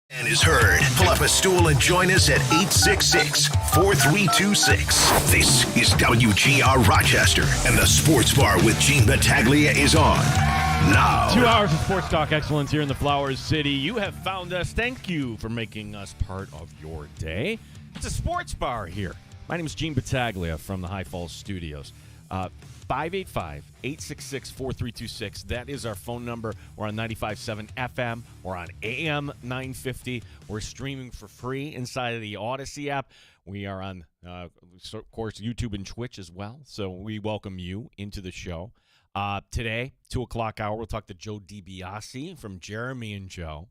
And is heard. Pull up a stool and join us at 866-4326. This is WGR Rochester, and the Sports Bar with Gene Battaglia is on now. 2 hours of sports talk excellence here in the Flowers City. You have found us. Thank you for making us part of your day. It's a sports bar here. My name is Gene Battaglia from the High Falls Studios. 585-866-4326. That is our phone number. We're on 95.7 FM. We're on AM 950. We're streaming for free inside of the Odyssey app. We are on, of course, YouTube and Twitch as well. So we welcome you into the show. Today, 2 o'clock hour, we'll talk to Joe DiBiase from Jeremy and Joe.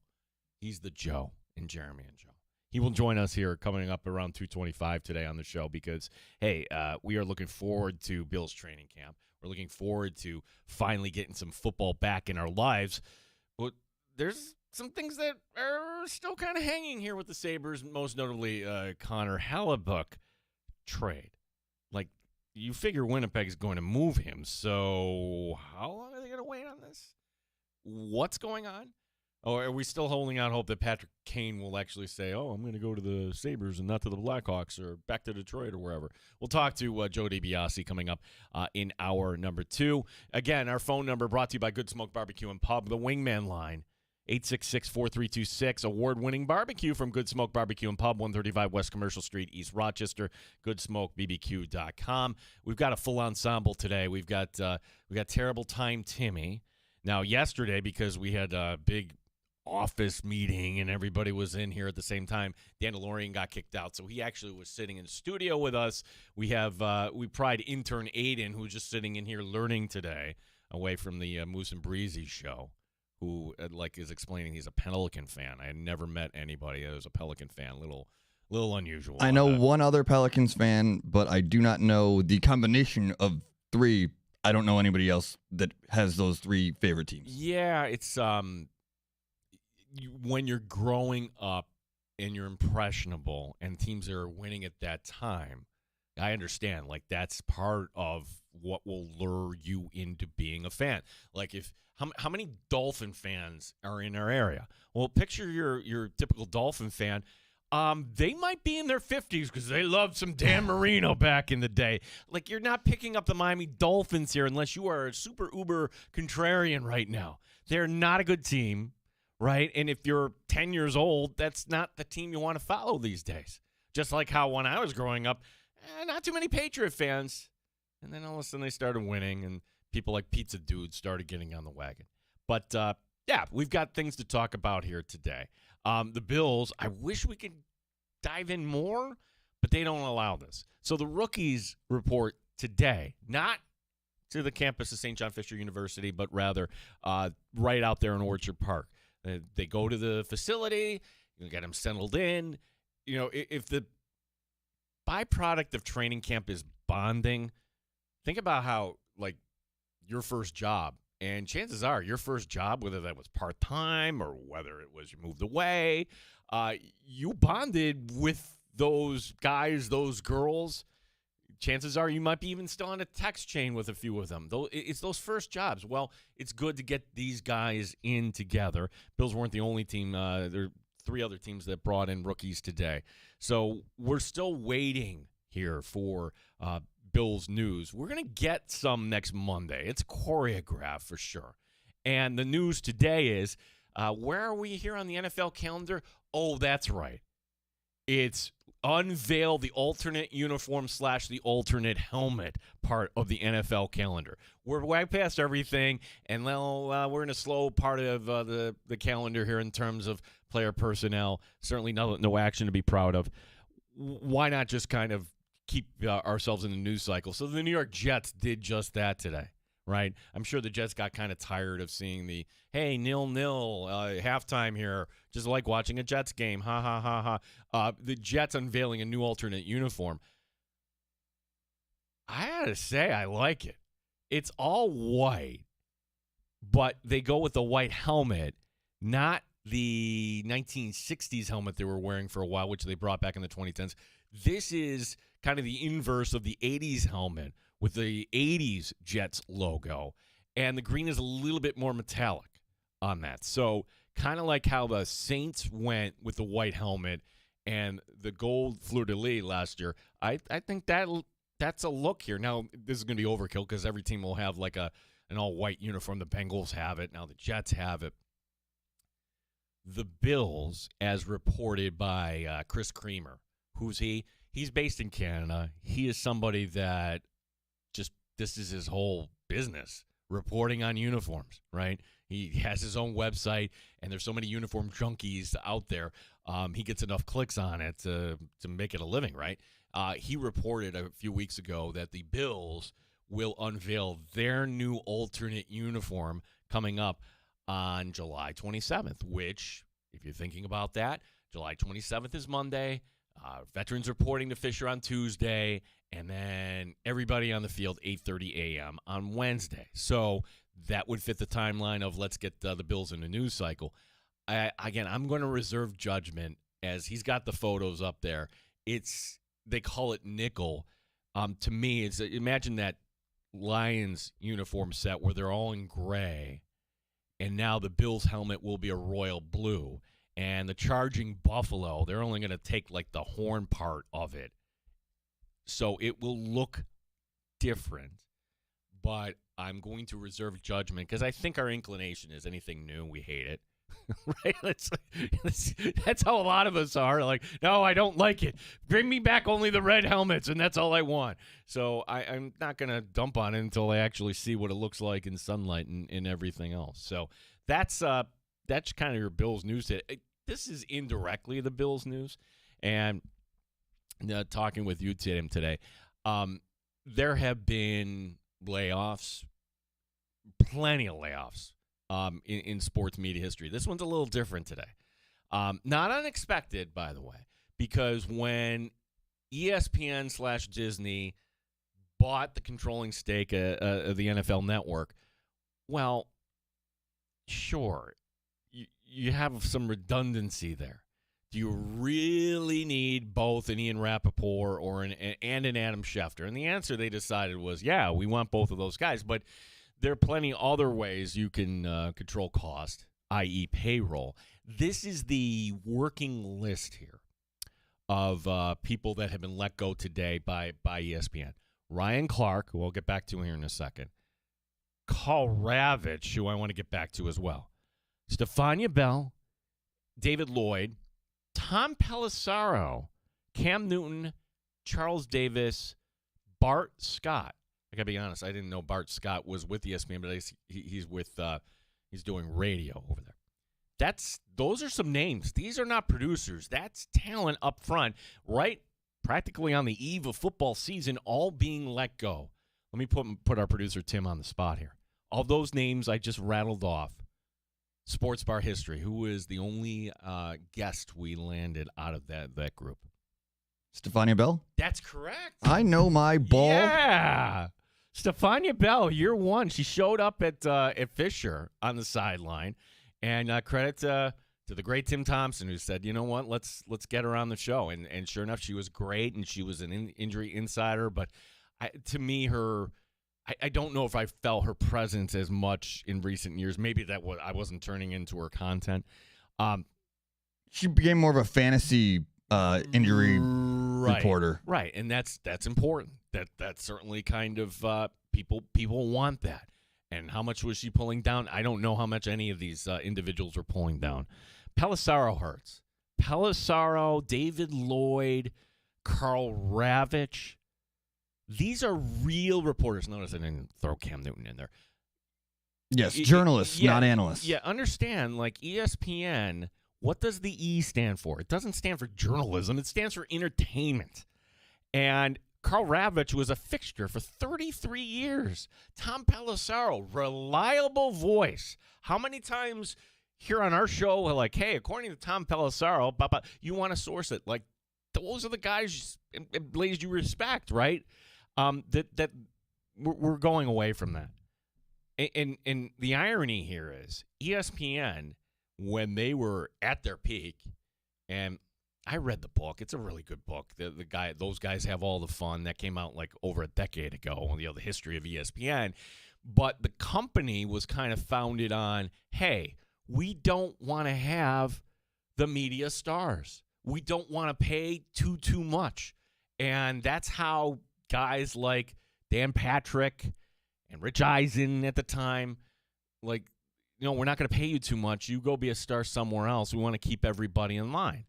He's the Joe in Jeremy and Joe. He will join us here coming up around 2:25 today on the show because, hey, we are looking forward to Bill's training camp. We're looking forward to finally getting some football back in our lives. But there's some things that are still kind of hanging here with the Sabres, most notably Connor Hellebuck trade. Like, you figure Winnipeg's going to move him, so how long are they going to wait on this? What's going on? Or are we still holding out hope that Patrick Kane will actually say, oh, I'm going to go to the Sabres and not to the Blackhawks or back to Detroit or wherever? We'll talk to Joe DiBiase coming up in hour number 2. Again, our phone number brought to you by Good Smoke Barbecue and Pub, the Wingman line, 866-4326. Award-winning barbecue from Good Smoke Barbecue and Pub, 135 West Commercial Street, East Rochester, goodsmokebbq.com. We've got a full ensemble today. We got Terrible Time Timmy. Now, yesterday, because we had a big office meeting and everybody was in here at the same time, Dandalorian got kicked out, so he actually was sitting in the studio with us. We pride intern Aiden, who's just sitting in here learning today, away from the Moose and Breezy show, who is explaining he's a Pelican fan. I had never met anybody that was a Pelican fan. Little unusual. I know one other Pelicans fan, but I do not know the combination of three. I don't know anybody else that has those three favorite teams. Yeah, it's when you're growing up and you're impressionable and teams are winning at that time, I understand. Like, that's part of what will lure you into being a fan. Like, how many Dolphin fans are in our area? Well, picture your typical Dolphin fan. They might be in their 50s because they loved some Dan Marino back in the day. Like, you're not picking up the Miami Dolphins here unless you are a super uber contrarian right now. They're not a good team. Right? And if you're 10 years old, that's not the team you want to follow these days. Just like how when I was growing up, not too many Patriot fans. And then all of a sudden they started winning, and people like Pizza Dude started getting on the wagon. But, yeah, we've got things to talk about here today. The Bills, I wish we could dive in more, but they don't allow this. So the rookies report today, not to the campus of St. John Fisher University, but rather right out there in Orchard Park. They go to the facility, you get them settled in. You know, if the byproduct of training camp is bonding, think about how, like, your first job, and chances are your first job, whether that was part-time or whether it was you moved away, you bonded with those guys, those girls. Chances are you might be even still on a text chain with a few of them. It's those first jobs. Well, it's good to get these guys in together. Bills weren't the only team. There are 3 other teams that brought in rookies today. So we're still waiting here for Bills news. We're going to get some next Monday. It's choreographed for sure. And the news today is, where are we here on the NFL calendar? Oh, that's right. It's unveil the alternate uniform / the alternate helmet part of the NFL calendar. We're way past everything, and we're in a slow part of the calendar here in terms of player personnel. Certainly no action to be proud of. Why not just kind of keep ourselves in the news cycle? So the New York Jets did just that today. Right? I'm sure the Jets got kind of tired of seeing the, hey, 0-0, halftime here, just like watching a Jets game, ha, ha, ha, ha. The Jets unveiling a new alternate uniform. I gotta say, I like it. It's all white, but they go with the white helmet, not the 1960s helmet they were wearing for a while, which they brought back in the 2010s. This is kind of the inverse of the 80s helmet with the 80s Jets logo, and the green is a little bit more metallic on that. So kind of like how the Saints went with the white helmet and the gold fleur-de-lis last year. I think that's a look here. Now, this is going to be overkill because every team will have like an all-white uniform. The Bengals have it. Now the Jets have it. The Bills, as reported by Chris Creamer, who's he? He's based in Canada. He is somebody that this is his whole business, reporting on uniforms, right? He has his own website, and there's so many uniform junkies out there. He gets enough clicks on it to make it a living, right? He reported a few weeks ago that the Bills will unveil their new alternate uniform coming up on July 27th, which, if you're thinking about that, July 27th is Monday. Veterans reporting to Fisher on Tuesday, and then everybody on the field 8:30 a.m. on Wednesday. So that would fit the timeline of let's get the Bills in the news cycle. I'm going to reserve judgment as he's got the photos up there. They call it nickel. To me, it's imagine that Lions uniform set where they're all in gray, and now the Bills helmet will be a royal blue. And the charging buffalo, they're only going to take like the horn part of it. So it will look different, but I'm going to reserve judgment because I think our inclination is anything new, we hate it. Right? That's how a lot of us are. Like, no, I don't like it. Bring me back only the red helmets, and that's all I want. So I'm not going to dump on it until I actually see what it looks like in sunlight and everything else. So that's kind of your Bills news today. This is indirectly the Bills news. And talking with you, Tim, today, there have been layoffs, plenty of layoffs in sports media history. This one's a little different today. Not unexpected, by the way, because when ESPN/Disney bought the controlling stake of the NFL Network, well, sure, you have some redundancy there. Do you really need both an Ian Rappaport and an Adam Schefter? And the answer they decided was, yeah, we want both of those guys. But there are plenty other ways you can control cost, i.e. payroll. This is the working list here of people that have been let go today by ESPN. Ryan Clark, who I'll get back to here in a second. Carl Ravitch, who I want to get back to as well. Stefania Bell, David Lloyd, Tom Pelissero, Cam Newton, Charles Davis, Bart Scott. I got to be honest, I didn't know Bart Scott was with ESPN, but he's doing radio over there. Those are some names. These are not producers. That's talent up front, right? Practically on the eve of football season, all being let go. Let me put our producer Tim on the spot here. All those names I just rattled off. Sports Bar history. Who is the only guest we landed out of that group? Stefania Bell? That's correct. I know my ball. Yeah. Stefania Bell, year one. She showed up at Fisher on the sideline. And credit to the great Tim Thompson, who said, you know what, let's get her on the show. And sure enough, she was great, and she was an injury insider. But to me, I don't know if I felt her presence as much in recent years. Maybe I wasn't turning into her content. She became more of a fantasy injury reporter, right? And that's important. That's certainly kind of people want that. And how much was she pulling down? I don't know how much any of these individuals were pulling down. Pelissero hurts. Pelissero, David Lloyd, Carl Ravitch. These are real reporters. Notice I didn't throw Cam Newton in there. Yes, journalists, not analysts. Yeah, understand, like ESPN, what does the E stand for? It doesn't stand for journalism. It stands for entertainment. And Carl Ravitch was a fixture for 33 years. Tom Pelissero, reliable voice. How many times here on our show we're like, hey, according to Tom Pelissero, you want to source it. Like, those are the guys and ladies you respect, right? That we're going away from that. And the irony here is ESPN, when they were at their peak, and I read the book. It's a really good book. Those guys have all the fun. That came out like over a decade ago, the history of ESPN. But the company was kind of founded on, hey, we don't want to have the media stars. We don't want to pay too much. And that's how guys like Dan Patrick and Rich Eisen at the time, like, we're not going to pay you too much. You go be a star somewhere else. We want to keep everybody in line.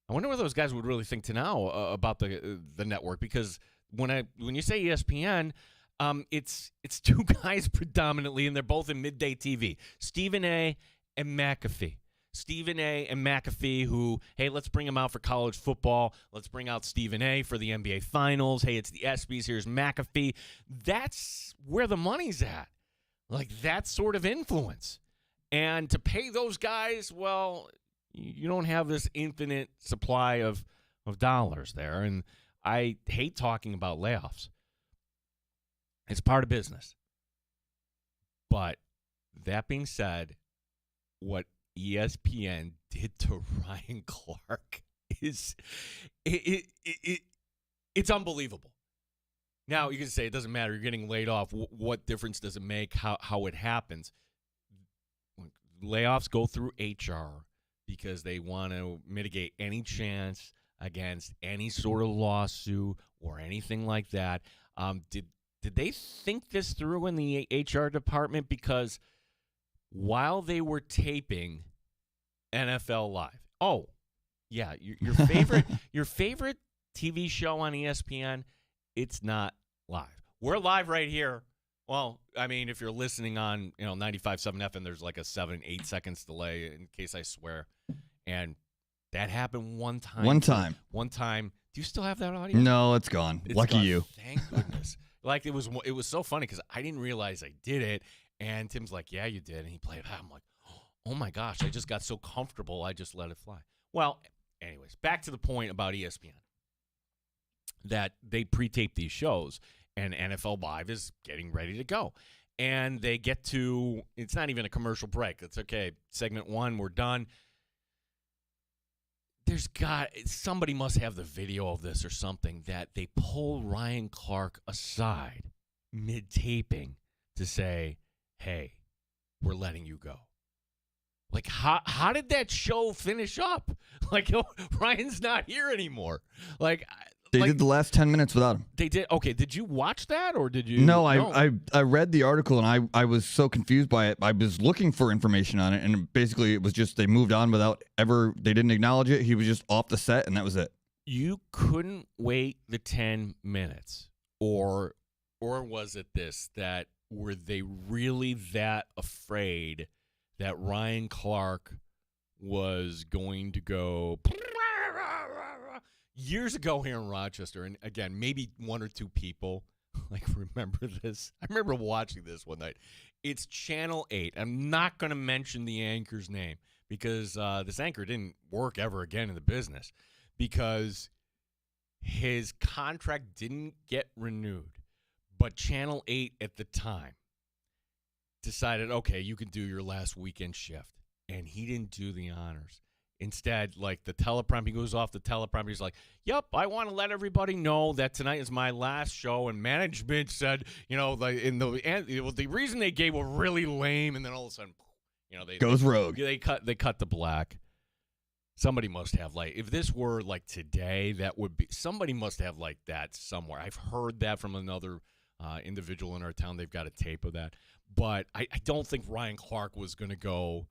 I wonder what those guys would really think to now about the network, because when you say ESPN, it's two guys predominantly, and they're both in midday TV. Stephen A. and McAfee. Stephen A. and McAfee, who, hey, let's bring him out for college football. Let's bring out Stephen A. for the NBA Finals. Hey, it's the ESPYs. Here's McAfee. That's where the money's at. Like, that sort of influence. And to pay those guys, well, you don't have this infinite supply of dollars there. And I hate talking about layoffs. It's part of business. But that being said, what ESPN did to Ryan Clark is it's unbelievable. Now, you can say it doesn't matter. You're getting laid off. What difference does it make how it happens? Layoffs go through HR because they want to mitigate any chance against any sort of lawsuit or anything like that. Did they think this through in the HR department? Because while they were taping NFL Live, oh yeah, your favorite your favorite TV show on ESPN, it's not live. We're live right here. Well, I mean, if you're listening on 95.7 FM, there's like a 7-8 seconds delay in case I swear, and that happened one time. One time. Do you still have that audio? No, it's gone. Lucky gone. you. Thank goodness. Like, it was so funny because I didn't realize I did it, and Tim's like, "Yeah, you did," and he played it. I'm like, "Oh my gosh!" I just got so comfortable, I just let it fly. Well, anyways, back to the point about ESPN, that they pre-tape these shows, and NFL Live is getting ready to go, and they get to, it's not even a commercial break. It's okay. Segment 1, we're done. Somebody must have the video of this or something, that they pull Ryan Clark aside mid-taping to say, "Hey, we're letting you go." Like, how did that show finish up? Like, Ryan's not here anymore. Like, they did the last 10 minutes without him. They did. Okay, did you watch that, or did you? No, I read the article, and I was so confused by it. I was looking for information on it, and basically it was just they moved on without they didn't acknowledge it. He was just off the set, and that was it. You couldn't wait the 10 minutes, or was it this, that were they really that afraid that Ryan Clark was going to go years ago here in Rochester? And again, maybe one or two people like remember this. I remember watching this one night. It's Channel 8. I'm not going to mention the anchor's name because this anchor didn't work ever again in the business because his contract didn't get renewed. But Channel 8 at the time decided, okay, you can do your last weekend shift. And he didn't do the honors. Instead, like, the teleprompter, he goes off the teleprompter. He's like, "Yep, I want to let everybody know that tonight is my last show." And management said, the reason they gave were really lame. And then all of a sudden, they goes rogue. They cut to black. Somebody must have, like, if this were like today, that would be, somebody must have like that somewhere. I've heard that from another individual in our town. They've got a tape of that. But I don't think Ryan Clark was going to go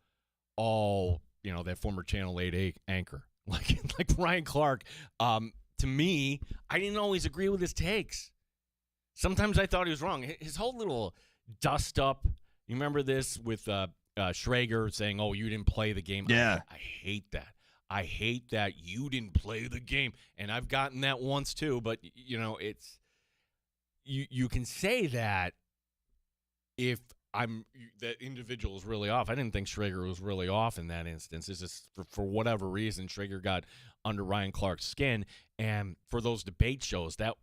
all, that former Channel 8 anchor. Like Ryan Clark, to me, I didn't always agree with his takes. Sometimes I thought he was wrong. His whole little dust up, you remember this with Schrager saying, "Oh, you didn't play the game." Yeah. I hate that. I hate that you didn't play the game. And I've gotten that once too, but, it's, you can say that if that individual is really off. I didn't think Schrager was really off in that instance. It's just for whatever reason, Schrager got under Ryan Clark's skin. And for those debate shows, that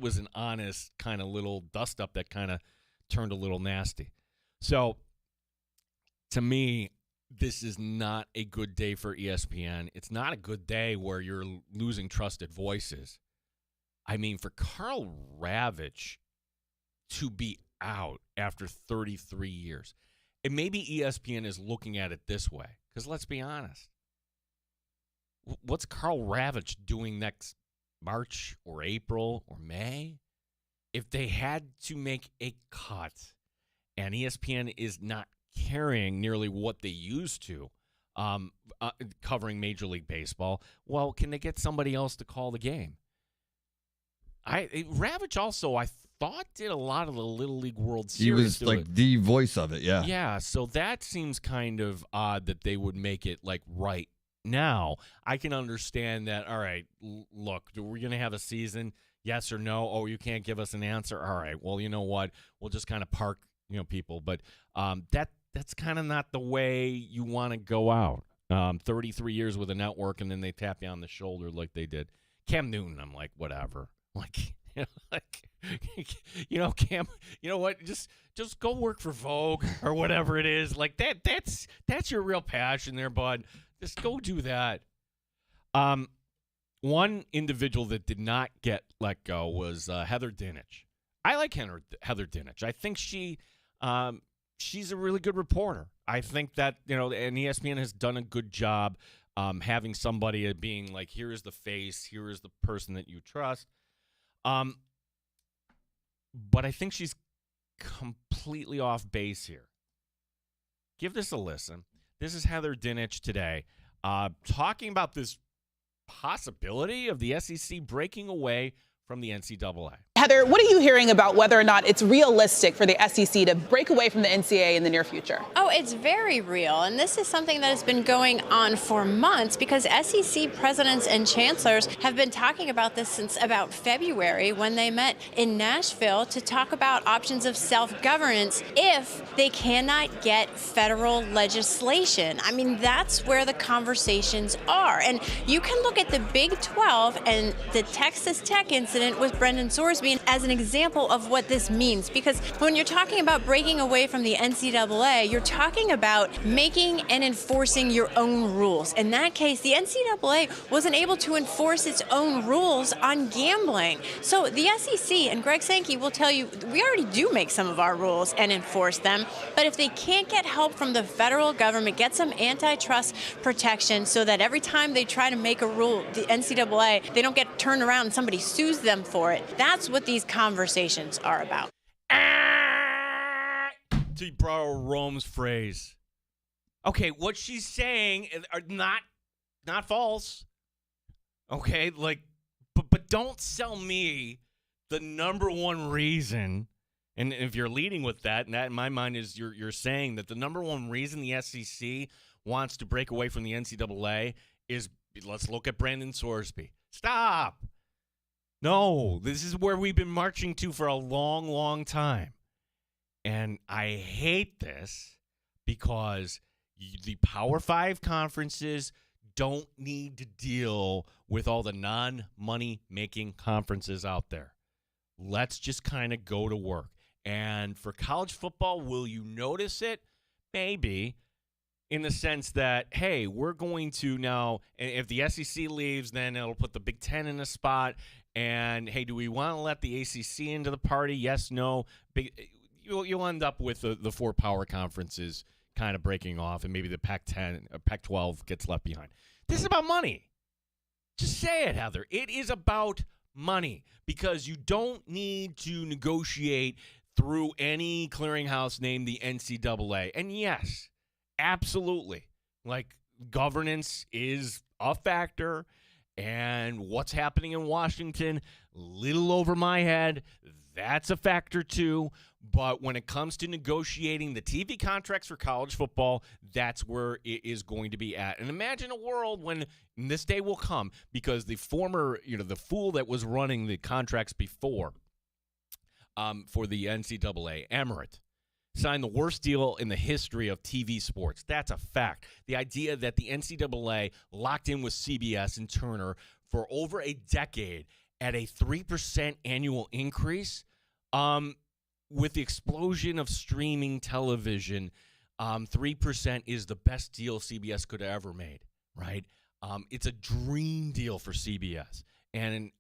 was an honest kind of little dust up that kind of turned a little nasty. So to me, this is not a good day for ESPN. It's not a good day where you're losing trusted voices. I mean, for Karl Ravech to be out after 33 years. And maybe ESPN is looking at it this way. Because let's be honest. What's Carl Ravitch doing next March or April or May? If they had to make a cut and ESPN is not carrying nearly what they used to, covering Major League Baseball, well, can they get somebody else to call the game? Ravitch also, I thought, did a lot of the Little League World Series. He was like the voice of it, yeah. Yeah, so that seems kind of odd that they would make it like right now. I can understand that. All right, look, we're going to have a season, yes or no. Oh, you can't give us an answer. All right, well, you know what? We'll just kind of park, people. But that's kind of not the way you want to go out. 33 years with a network, and then they tap you on the shoulder like they did. Cam Newton, I'm like, whatever. Cam, you know what? Just go work for Vogue or whatever it is. Like that's your real passion there, bud. Just go do that. One individual that did not get let go was Heather Dinich. I like Heather Dinich. I think she's a really good reporter. I think that, and ESPN has done a good job having somebody being like, here is the face, here is the person that you trust. But I think she's completely off base here. Give this a listen. This is Heather Dinich today talking about this possibility of the SEC breaking away from the NCAA. Heather, what are you hearing about whether or not it's realistic for the SEC to break away from the NCAA in the near future? Oh, it's very real. And this is something that has been going on for months because SEC presidents and chancellors have been talking about this since about February when they met in Nashville to talk about options of self-governance if they cannot get federal legislation. I mean, that's where the conversations are. And you can look at the Big 12 and the Texas Tech incident with Brendan Sorsby as an example of what this means, because when you're talking about breaking away from the NCAA, you're talking about making and enforcing your own rules. In that case, the NCAA wasn't able to enforce its own rules on gambling. So the SEC, and Greg Sankey will tell you, we already do make some of our rules and enforce them, but if they can't get help from the federal government, get some antitrust protection so that every time they try to make a rule, the NCAA, they don't get turned around and somebody sues them for it. That's what these conversations are about. To borrow Rome's phrase. Okay, what she's saying are not false. Okay, but don't sell me the number one reason. And if you're leading with that, and that in my mind is you're saying that the number one reason the SEC wants to break away from the NCAA is, let's look at Brandon Sorsby. Stop. No, this is where we've been marching to for a long, long time. And I hate this because the Power 5 conferences don't need to deal with all the non-money-making conferences out there. Let's just kind of go to work. And for college football, will you notice it? Maybe. In the sense that, hey, we're going to now, if the SEC leaves, then it'll put the Big Ten in a spot. And, hey, do we want to let the ACC into the party? Yes, no. You'll end up with the four power conferences kind of breaking off, and maybe the Pac-10, Pac-12 gets left behind. This is about money. Just say it, Heather. It is about money because you don't need to negotiate through any clearinghouse named the NCAA. And, yes, absolutely. Like, governance is a factor. And what's happening in Washington, little over my head, that's a factor too. But when it comes to negotiating the TV contracts for college football, that's where it is going to be at. And imagine a world when this day will come, because the former, the fool that was running the contracts before for the NCAA, Emirates, signed the worst deal in the history of TV sports. That's a fact. The idea that the NCAA locked in with CBS and Turner for over a decade at a 3% annual increase, with the explosion of streaming television, 3% is the best deal CBS could have ever made, right? It's a dream deal for CBS. And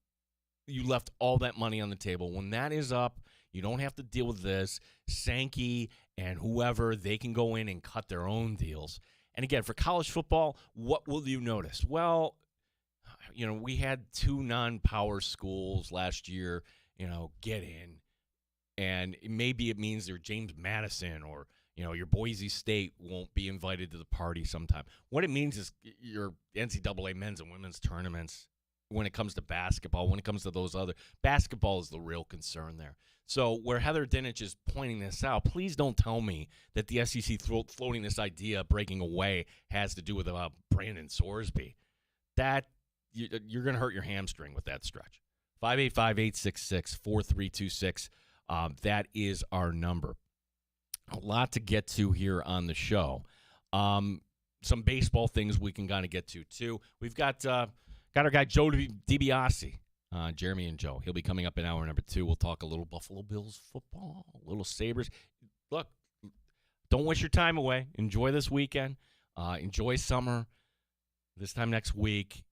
you left all that money on the table. When that is up, you don't have to deal with this. Sankey and whoever, they can go in and cut their own deals. And again, for college football, what will you notice? Well, we had 2 non-power schools last year, get in. And maybe it means they're James Madison or, your Boise State won't be invited to the party sometime. What it means is your NCAA men's and women's tournaments, when it comes to basketball, when it comes to those other, basketball is the real concern there. So where Heather Dinich is pointing this out, please don't tell me that the SEC floating this idea breaking away has to do with Brandon Sorsby. That you're going to hurt your hamstring with that stretch. 585-866-4326. That is our number. A lot to get to here on the show. Some baseball things we can kind of get to, too. We've got our guy Joe DiBiase, Jeremy and Joe. He'll be coming up in hour number 2. We'll talk a little Buffalo Bills football, a little Sabres. Look, don't waste your time away. Enjoy this weekend. Enjoy summer. This time next week,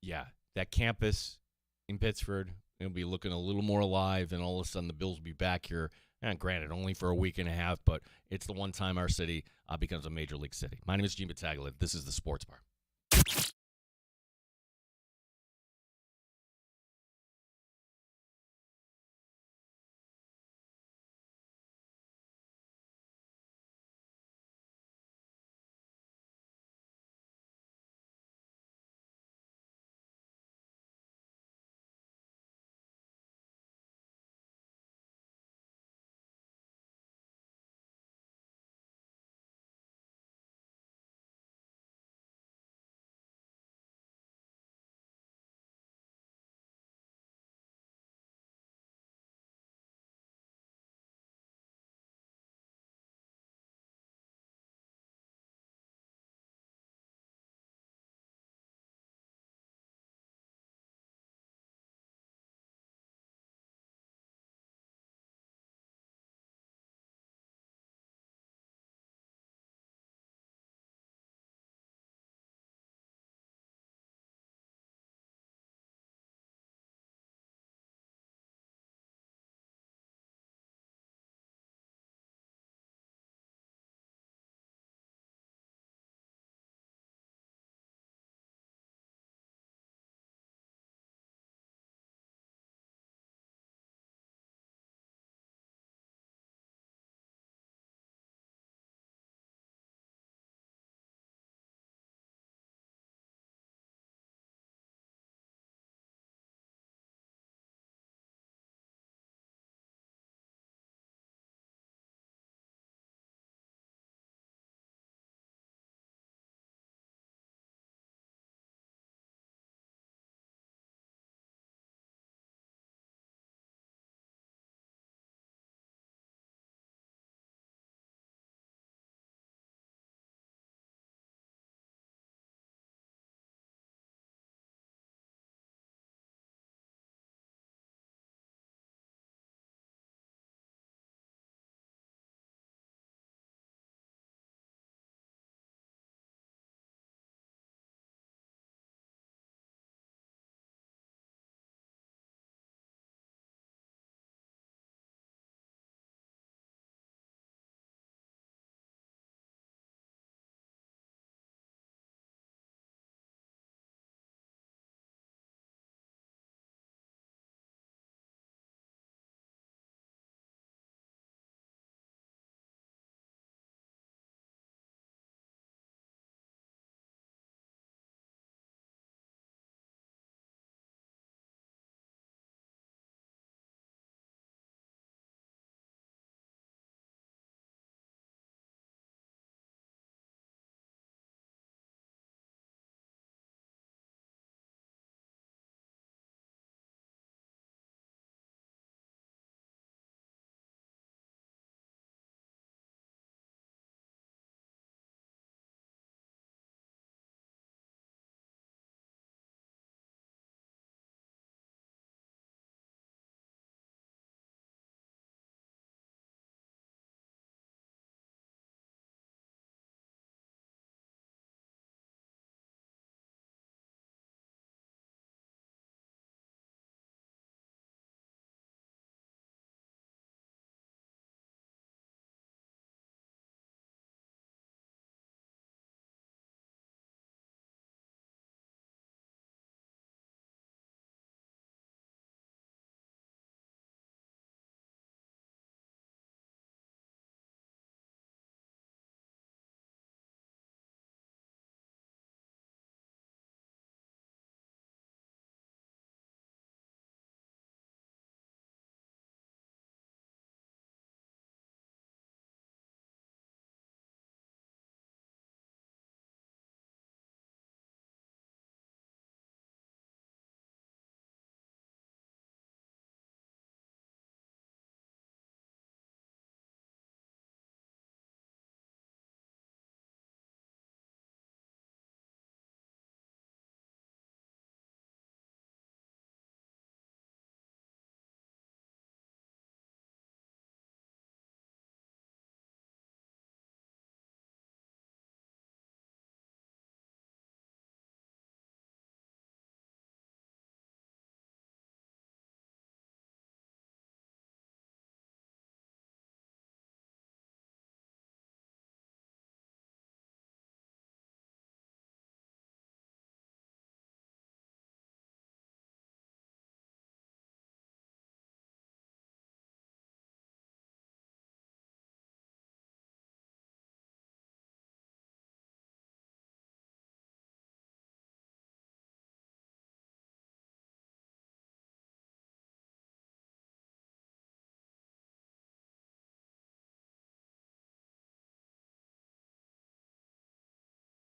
that campus in Pittsford, it'll be looking a little more alive, and all of a sudden the Bills will be back here. And granted, only for a week and a half, but it's the one time our city becomes a major league city. My name is Gene Battaglia. This is the Sports Bar.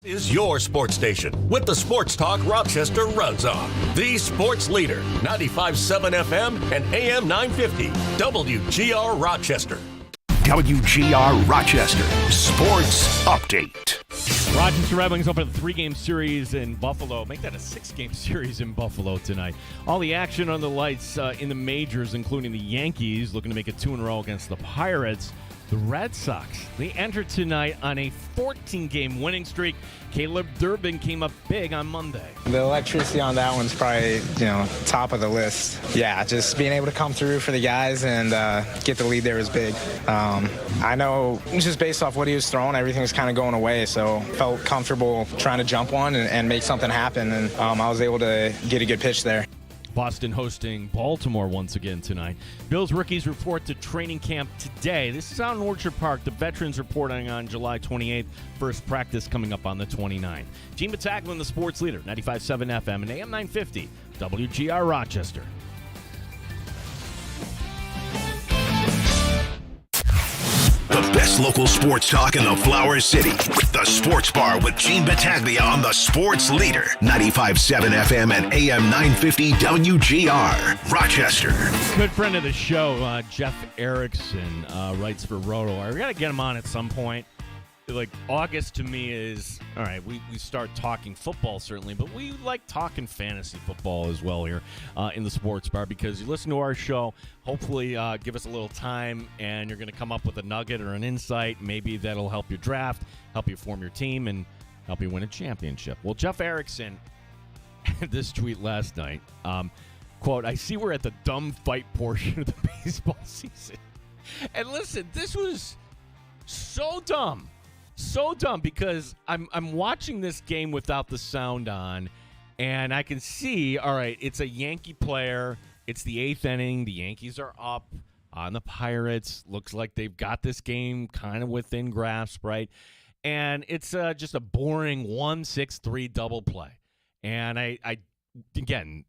Is your sports station with the Sports Talk Rochester runs on. The sports leader, 95.7 FM and AM 950, WGR Rochester. WGR Rochester Sports Update. Rochester Red Wings open a 3-game series in Buffalo. Make that a 6-game series in Buffalo tonight. All the action on the lights in the majors, including the Yankees, looking to make it 2 in a row against the Pirates. The Red Sox, they entered tonight on a 14-game winning streak. Caleb Durbin came up big on Monday. The electricity on that one's probably, top of the list. Yeah, just being able to come through for the guys and get the lead there was big. I know just based off what he was throwing, everything was kind of going away, so felt comfortable trying to jump one and make something happen, and I was able to get a good pitch there. Boston hosting Baltimore once again tonight. Bills rookies report to training camp today. This is out in Orchard Park. The veterans reporting on July 28th. First practice coming up on the 29th. Gene Battaglin, the sports leader, 95.7 FM and AM 950, WGR Rochester. The best local sports talk in the Flower City. The Sports Bar with Gene Battaglia on the Sports Leader. 95.7 FM and AM 950 WGR. Rochester. Good friend of the show, Jeff Erickson, writes for Roto. I got to get him on at some point. Like, August to me is, all right, we start talking football certainly, but we like talking fantasy football as well here in the Sports Bar, because you listen to our show, hopefully give us a little time, and you're going to come up with a nugget or an insight. Maybe that'll help you draft, help you form your team, and help you win a championship. Well, Jeff Erickson had this tweet last night, quote, "I see we're at the dumb fight portion of the baseball season." And listen, this was so dumb. So dumb, because I'm watching this game without the sound on, and I can see, all right, it's a Yankee player. It's the 8th inning. The Yankees are up on the Pirates. Looks like they've got this game kind of within grasp, right? And it's just a boring 1-6-3 double play. And I again,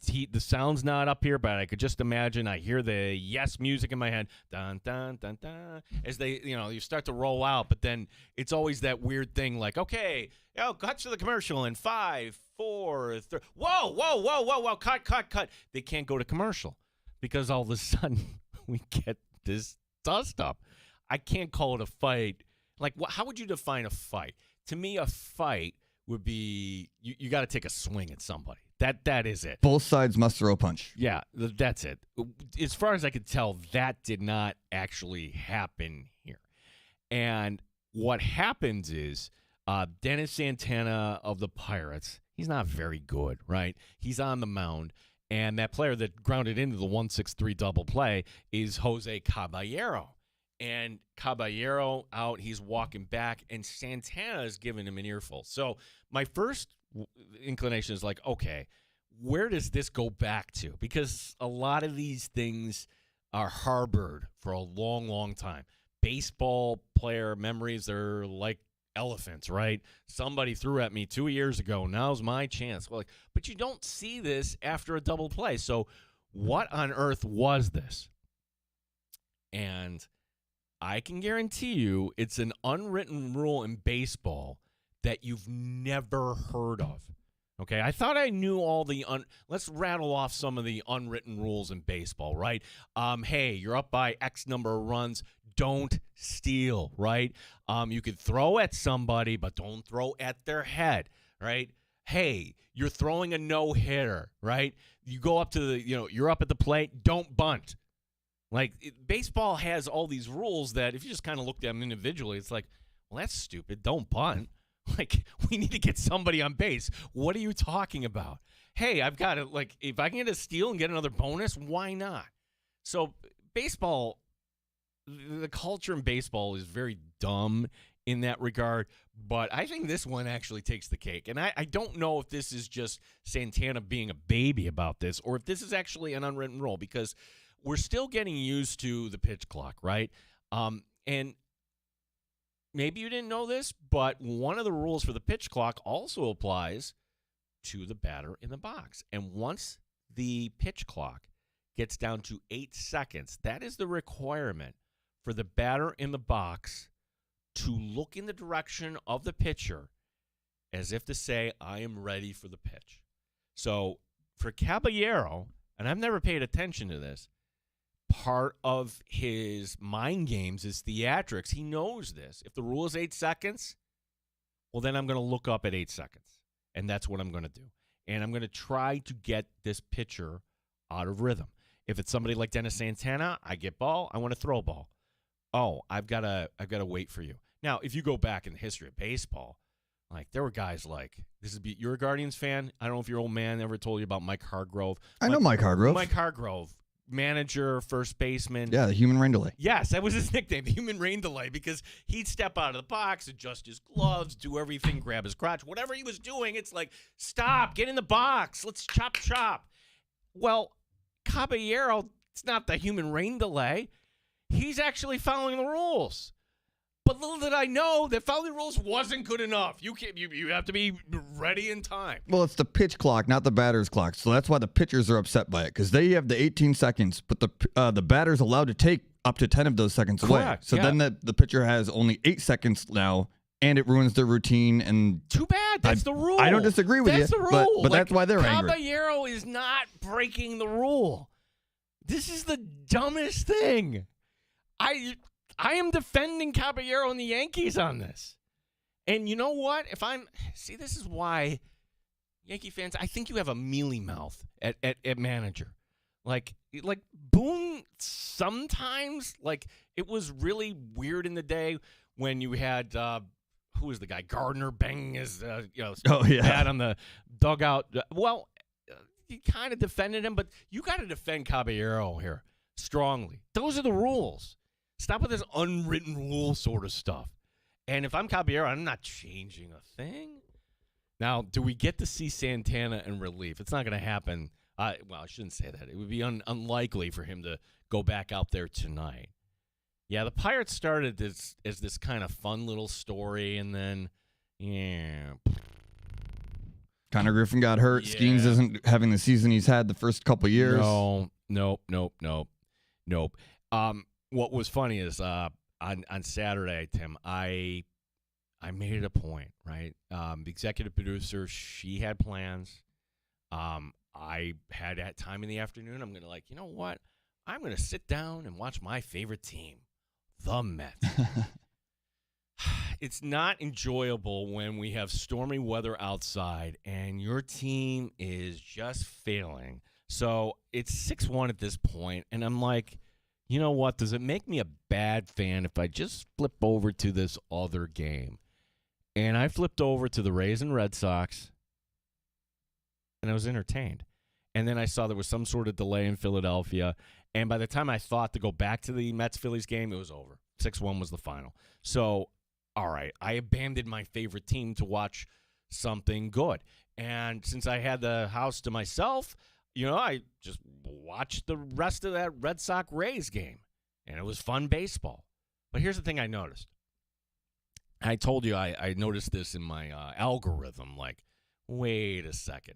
the sound's not up here, but I could just imagine. I hear the Yes music in my head, dun dun dun dun, as they, you start to roll out. But then it's always that weird thing, like, okay, cut to the commercial in 5, 4, 3. Whoa, cut. They can't go to commercial because all of a sudden we get this dust up. I can't call it a fight. Like, how would you define a fight? To me, a fight would be you got to take a swing at somebody. That is it. Both sides must throw a punch. Yeah, that's it. As far as I could tell, that did not actually happen here. And what happens is Dennis Santana of the Pirates, he's not very good, right? He's on the mound, and that player that grounded into the 1-6-3 double play is Jose Caballero. And Caballero out, he's walking back, and Santana is giving him an earful. So my first inclination is like, okay, where does this go back to? Because a lot of these things are harbored for a long, long time. Baseball player memories are like elephants, right? Somebody threw at me 2 years ago. Now's my chance. Well, but you don't see this after a double play. So what on earth was this? And I can guarantee you it's an unwritten rule in baseball that you've never heard of. Okay, I thought I knew all the let's rattle off some of the unwritten rules in baseball, right? Hey, you're up by X number of runs. Don't steal, right? You could throw at somebody, but don't throw at their head, right? Hey, you're throwing a no-hitter, right? You go up to you're up at the plate. Don't bunt. Like, baseball has all these rules that if you just kind of look at them individually, it's like, well, that's stupid. Don't bunt. Like, we need to get somebody on base. What are you talking about? Hey, I've got to, like, if I can get a steal and get another bonus, why not? So, baseball, the culture in baseball is very dumb in that regard, but I think this one actually takes the cake. And I don't know if this is just Santana being a baby about this or if this is actually an unwritten rule, because we're still getting used to the pitch clock, right? And maybe you didn't know this, but one of the rules for the pitch clock also applies to the batter in the box. And once the pitch clock gets down to 8 seconds, that is the requirement for the batter in the box to look in the direction of the pitcher as if to say, I am ready for the pitch. So for Caballero, and I've never paid attention to this, part of his mind games is theatrics. He knows this. If the rule is 8 seconds, well, then I'm going to look up at 8 seconds, and that's what I'm going to do. And I'm going to try to get this pitcher out of rhythm. If it's somebody like Dennis Santana, I get ball, I want to throw ball. Oh, I've got to wait for you. Now, if you go back in the history of baseball, like there were guys like, you're a Guardians fan? I don't know if your old man ever told you about Mike Hargrove. I know Mike Hargrove. Mike Hargrove, manager, first baseman. Yeah, the human rain delay. Yes, that was his nickname, the human rain delay, because he'd step out of the box, adjust his gloves, do everything, grab his crotch. Whatever he was doing, it's like, stop, get in the box, let's chop. Well, Caballero, it's not the human rain delay. He's actually following the rules. But little did I know that following the rules wasn't good enough. You have to be ready in time. Well, it's the pitch clock, not the batter's clock. So that's why the pitchers are upset by it, because they have the 18 seconds, but the batter's allowed to take up to 10 of those seconds away. So then the pitcher has only 8 seconds now, and it ruins their routine. And too bad. That's the rule. I don't disagree with that's you. That's the rule. But that's why they're angry. Caballero is not breaking the rule. This is the dumbest thing. I am defending Caballero and the Yankees on this. And you know what? This is why Yankee fans, I think you have a mealy mouth at manager. Like Boone sometimes, like it was really weird in the day when you had, who was the guy? Gardner banging his bat on the dugout. Well, you kind of defended him, but you got to defend Caballero here strongly. Those are the rules. Stop with this unwritten rule sort of stuff. And if I'm Caballero, I'm not changing a thing. Now, do we get to see Santana in relief? It's not going to happen. I shouldn't say that. It would be unlikely for him to go back out there tonight. Yeah, the Pirates started as this kind of fun little story, and then, Connor Griffin got hurt. Yeah. Skeens isn't having the season he's had the first couple years. Nope. What was funny is on Saturday, Tim, I made it a point, right? The executive producer, she had plans. I had that time in the afternoon. I'm going to you know what? I'm going to sit down and watch my favorite team, the Mets. It's not enjoyable when we have stormy weather outside and your team is just failing. So it's 6-1 at this point, and I'm like, you know what? Does it make me a bad fan if I just flip over to this other game? And I flipped over to the Rays and Red Sox, and I was entertained. And then I saw there was some sort of delay in Philadelphia, and by the time I thought to go back to the Mets-Phillies game, it was over. 6-1 was the final. So, all right, I abandoned my favorite team to watch something good. And since I had the house to myself, I just watched the rest of that Red Sox-Rays game, and it was fun baseball. But here's the thing I noticed. I told you I noticed this in my algorithm, wait a second.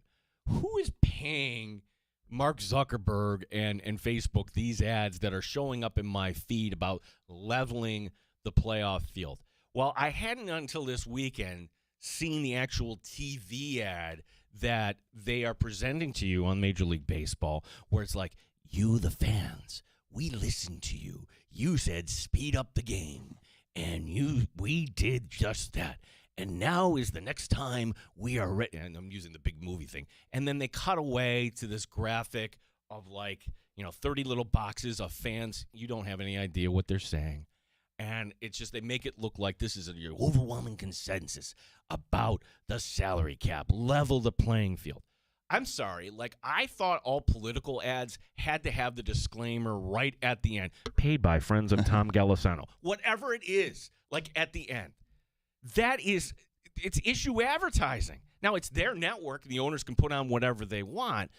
Who is paying Mark Zuckerberg and Facebook these ads that are showing up in my feed about leveling the playoff field? Well, I hadn't until this weekend seen the actual TV ad that they are presenting to you on Major League Baseball, where it's like, you, the fans, we listened to you. You said speed up the game, and we did just that. And now is the next time we are ready. And I'm using the big movie thing. And then they cut away to this graphic of 30 little boxes of fans. You don't have any idea what they're saying. And it's just they make it look like this is an overwhelming consensus about the salary cap, level the playing field. I'm sorry, I thought all political ads had to have the disclaimer right at the end. Paid by friends of Tom Golisano. Whatever it is, at the end. It's issue advertising. Now, it's their network. The owners can put on whatever they want.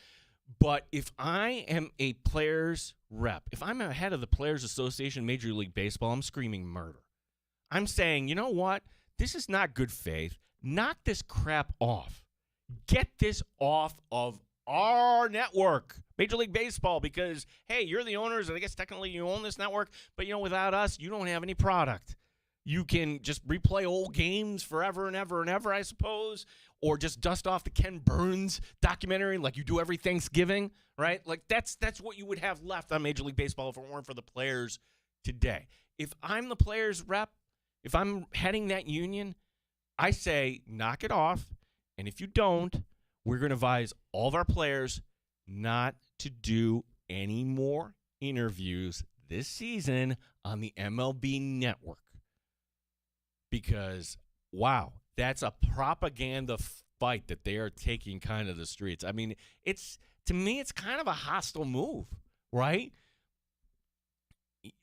But if I am a player's rep, if I'm a head of the Players Association, Major League Baseball, I'm screaming murder. I'm saying, you know what? This is not good faith. Knock this crap off. Get this off of our network, Major League Baseball, because, hey, you're the owners, and I guess technically you own this network, but, without us, you don't have any product. You can just replay old games forever and ever and ever, I suppose, or just dust off the Ken Burns documentary like you do every Thanksgiving, right? Like that's what you would have left on Major League Baseball if it weren't for the players today. If I'm the players' rep, if I'm heading that union, I say knock it off, and if you don't, we're going to advise all of our players not to do any more interviews this season on the MLB Network. Because, wow, that's a propaganda fight that they are taking kind of the streets. I mean, to me, it's kind of a hostile move, right?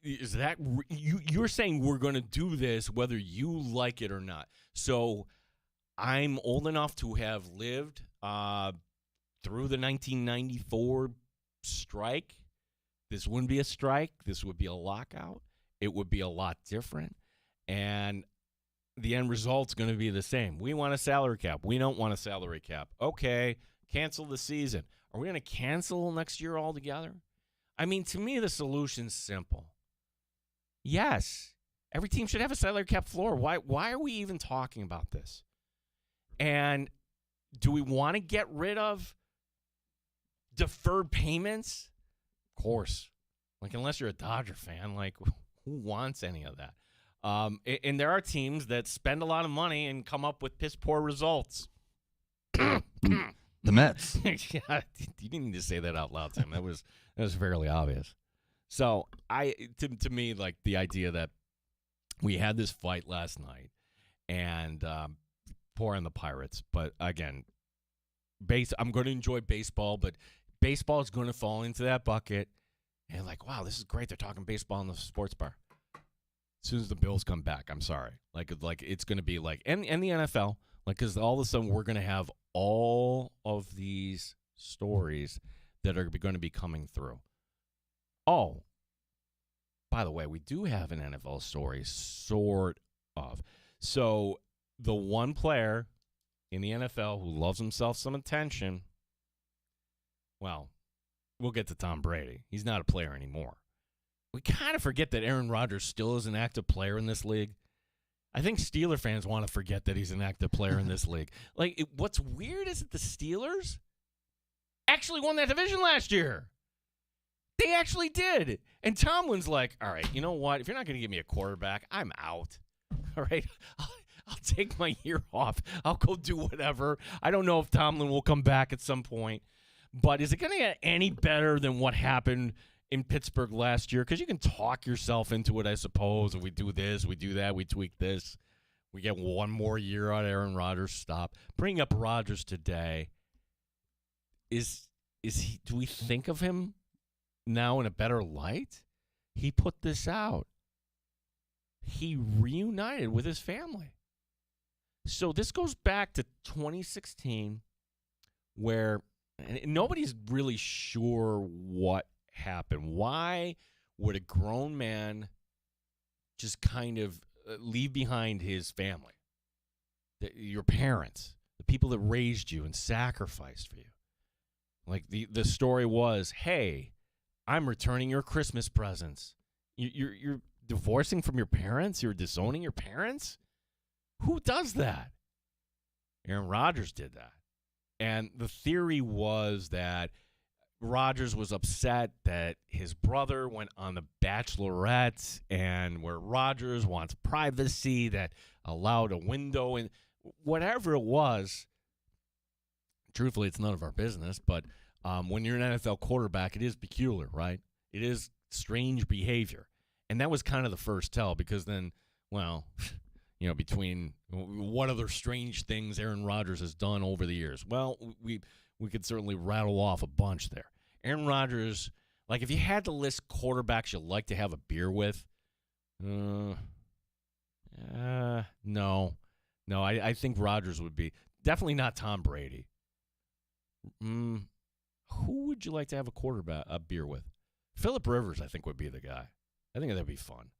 Is that you're saying we're going to do this whether you like it or not? So I'm old enough to have lived through the 1994 strike. This wouldn't be a strike. This would be a lockout. It would be a lot different. And the end result's going to be the same. We want a salary cap. We don't want a salary cap. Okay, cancel the season. Are we going to cancel next year altogether? I mean, to me, the solution's simple. Yes, every team should have a salary cap floor. Why are we even talking about this? And do we want to get rid of deferred payments? Of course. Like, unless you're a Dodger fan, like, who wants any of that? And there are teams that spend a lot of money and come up with piss-poor results. The Mets. Yeah, you didn't need to say that out loud, Tim. That was fairly obvious. So, to me, like, the idea that we had this fight last night and poor on the Pirates. But, again, I'm going to enjoy baseball, but baseball is going to fall into that bucket. And, like, wow, this is great. They're talking baseball in the sports bar. As soon as the Bills come back, I'm sorry. Like it's going to be like, and the NFL, like, because all of a sudden we're going to have all of these stories that are going to be coming through. Oh, by the way, we do have an NFL story, sort of. So the one player in the NFL who loves himself some attention, well, we'll get to Tom Brady. He's not a player anymore. We kind of forget that Aaron Rodgers still is an active player in this league. I think Steeler fans want to forget that he's an active player in this league. Like, what's weird is that the Steelers actually won that division last year. They actually did. And Tomlin's like, all right, you know what? If you're not going to give me a quarterback, I'm out. All right? I'll take my year off. I'll go do whatever. I don't know if Tomlin will come back at some point. But is it going to get any better than what happened in Pittsburgh last year? Because you can talk yourself into it, I suppose. If we do this, we do that, we tweak this. We get one more year out of Aaron Rodgers. Stop. Bring up Rodgers today. Is he? Do we think of him now in a better light? He put this out. He reunited with his family. So this goes back to 2016, where nobody's really sure what happened. Why would a grown man just kind of leave behind his family, your parents, the people that raised you and sacrificed for you? Like the story was, hey, I'm returning your Christmas presents. You're divorcing from your parents? You're disowning your parents? Who does that? Aaron Rodgers did that. And the theory was that Rodgers was upset that his brother went on The Bachelorette, and where Rodgers wants privacy that allowed a window, and whatever it was. Truthfully, it's none of our business, but when you're an NFL quarterback, it is peculiar, right? It is strange behavior. And that was kind of the first tell, because then, well, you know, between what other strange things Aaron Rodgers has done over the years. Well, we could certainly rattle off a bunch there. Aaron Rodgers, like, if you had to list quarterbacks you'd like to have a beer with, no. I think Rodgers would be. Definitely not Tom Brady. Who would you like to have a beer with? Phillip Rivers, I think, would be the guy. I think that'd be fun.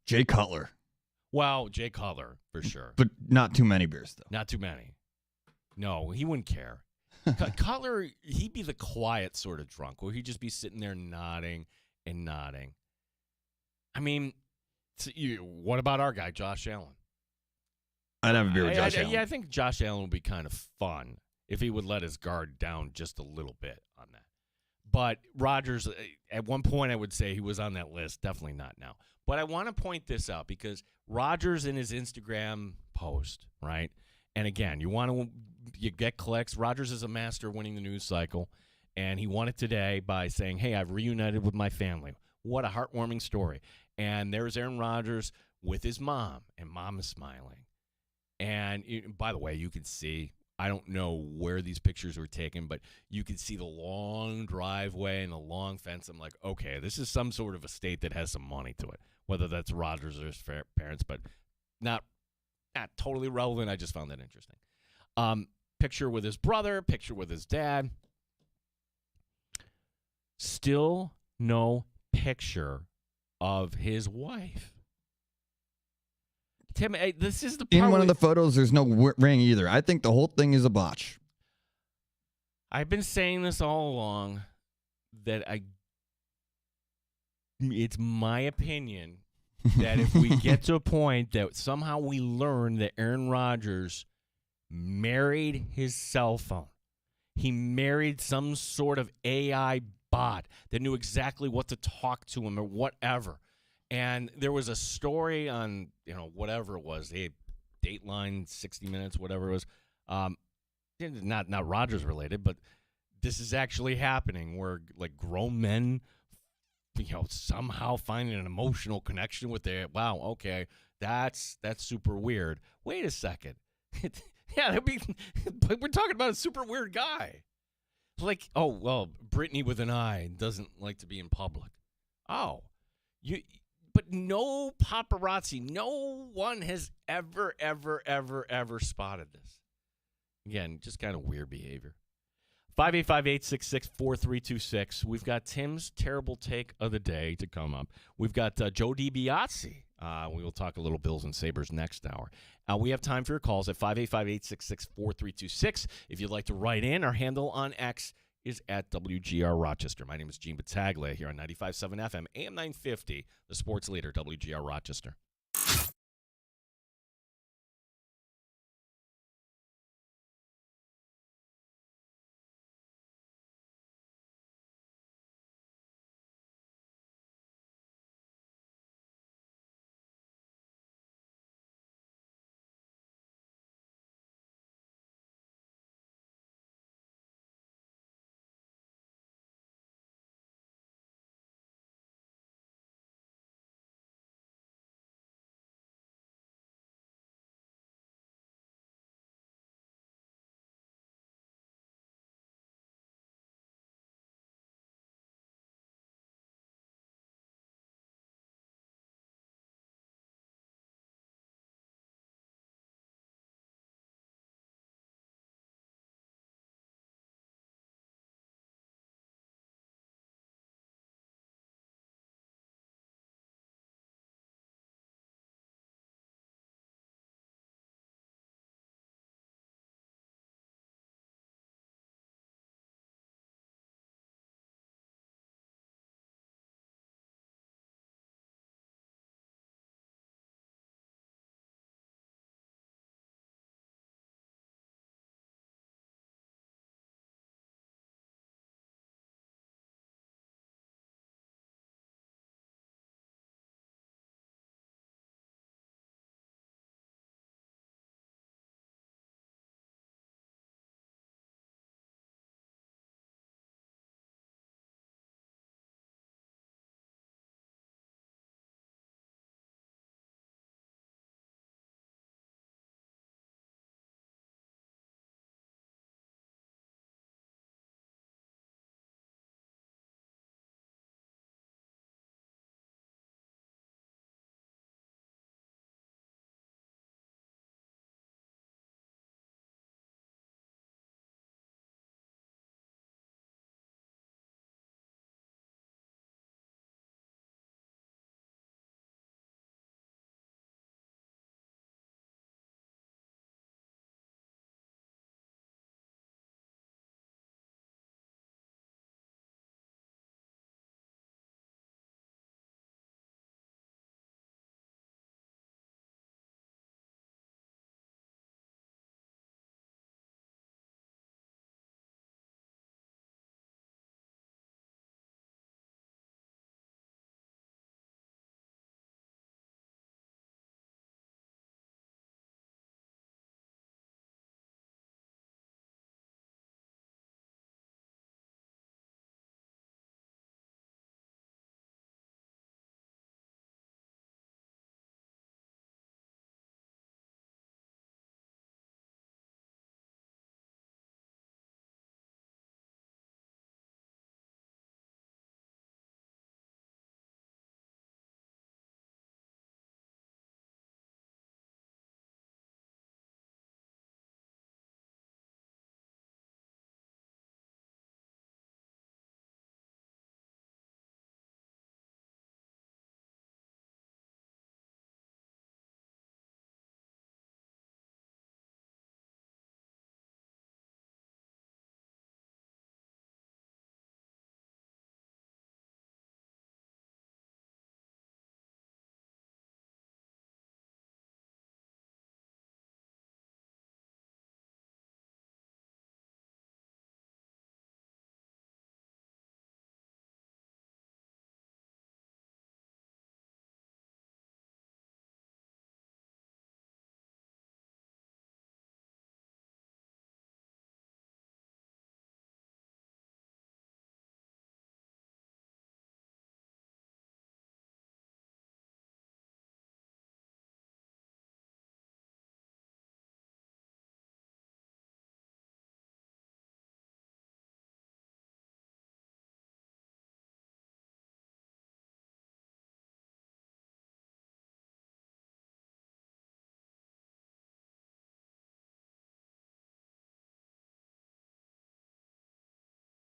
Jay Cutler. Well, Jay Cutler, for sure. But not too many beers, though. Not too many. No, he wouldn't care. Cutler, he'd be the quiet sort of drunk, where he'd just be sitting there nodding and nodding. I mean, What about our guy, Josh Allen? I'd have a beer with Josh Allen. Yeah, I think Josh Allen would be kind of fun if he would let his guard down just a little bit on that. But Rodgers, at one point, I would say he was on that list. Definitely not now. But I want to point this out because Rodgers in his Instagram post, right? And again, you get clicks. Rodgers is a master of winning the news cycle, and he won it today by saying, "Hey, I've reunited with my family." What a heartwarming story. And there's Aaron Rodgers with his mom, and mom is smiling. And by the way, you can see, I don't know where these pictures were taken, but you can see the long driveway and the long fence. I'm like, okay, this is some sort of estate that has some money to it, whether that's Rodgers or his parents, but not totally relevant. I just found that interesting. Picture with his brother, picture with his dad. Still no picture of his wife. Tim, this is the part in one of the photos, there's no ring either. I think the whole thing is a botch. I've been saying this all along that it's my opinion that if we get to a point that somehow we learn that Aaron Rodgers married his cell phone, he married some sort of AI bot that knew exactly what to talk to him or whatever. And there was a story on, whatever it was, Dateline, 60 Minutes, whatever it was. Not Rodgers related, but this is actually happening where like grown men, somehow finding an emotional connection with their, wow, okay, that's super weird. Wait a second. Yeah, but we're talking about a super weird guy. Like, oh, well, Brittany with an I doesn't like to be in public. Oh, but no paparazzi, no one has ever spotted this. Again, just kind of weird behavior. 585-866-4326. We've got Tim's terrible take of the day to come up. We've got Joe DiBiase. We will talk a little Bills and Sabres next hour. We have time for your calls at 585-866-4326. If you'd like to write in, our handle on X is at WGR Rochester. My name is Gene Battaglia here on 95.7 FM, AM 950, the sports leader, WGR Rochester.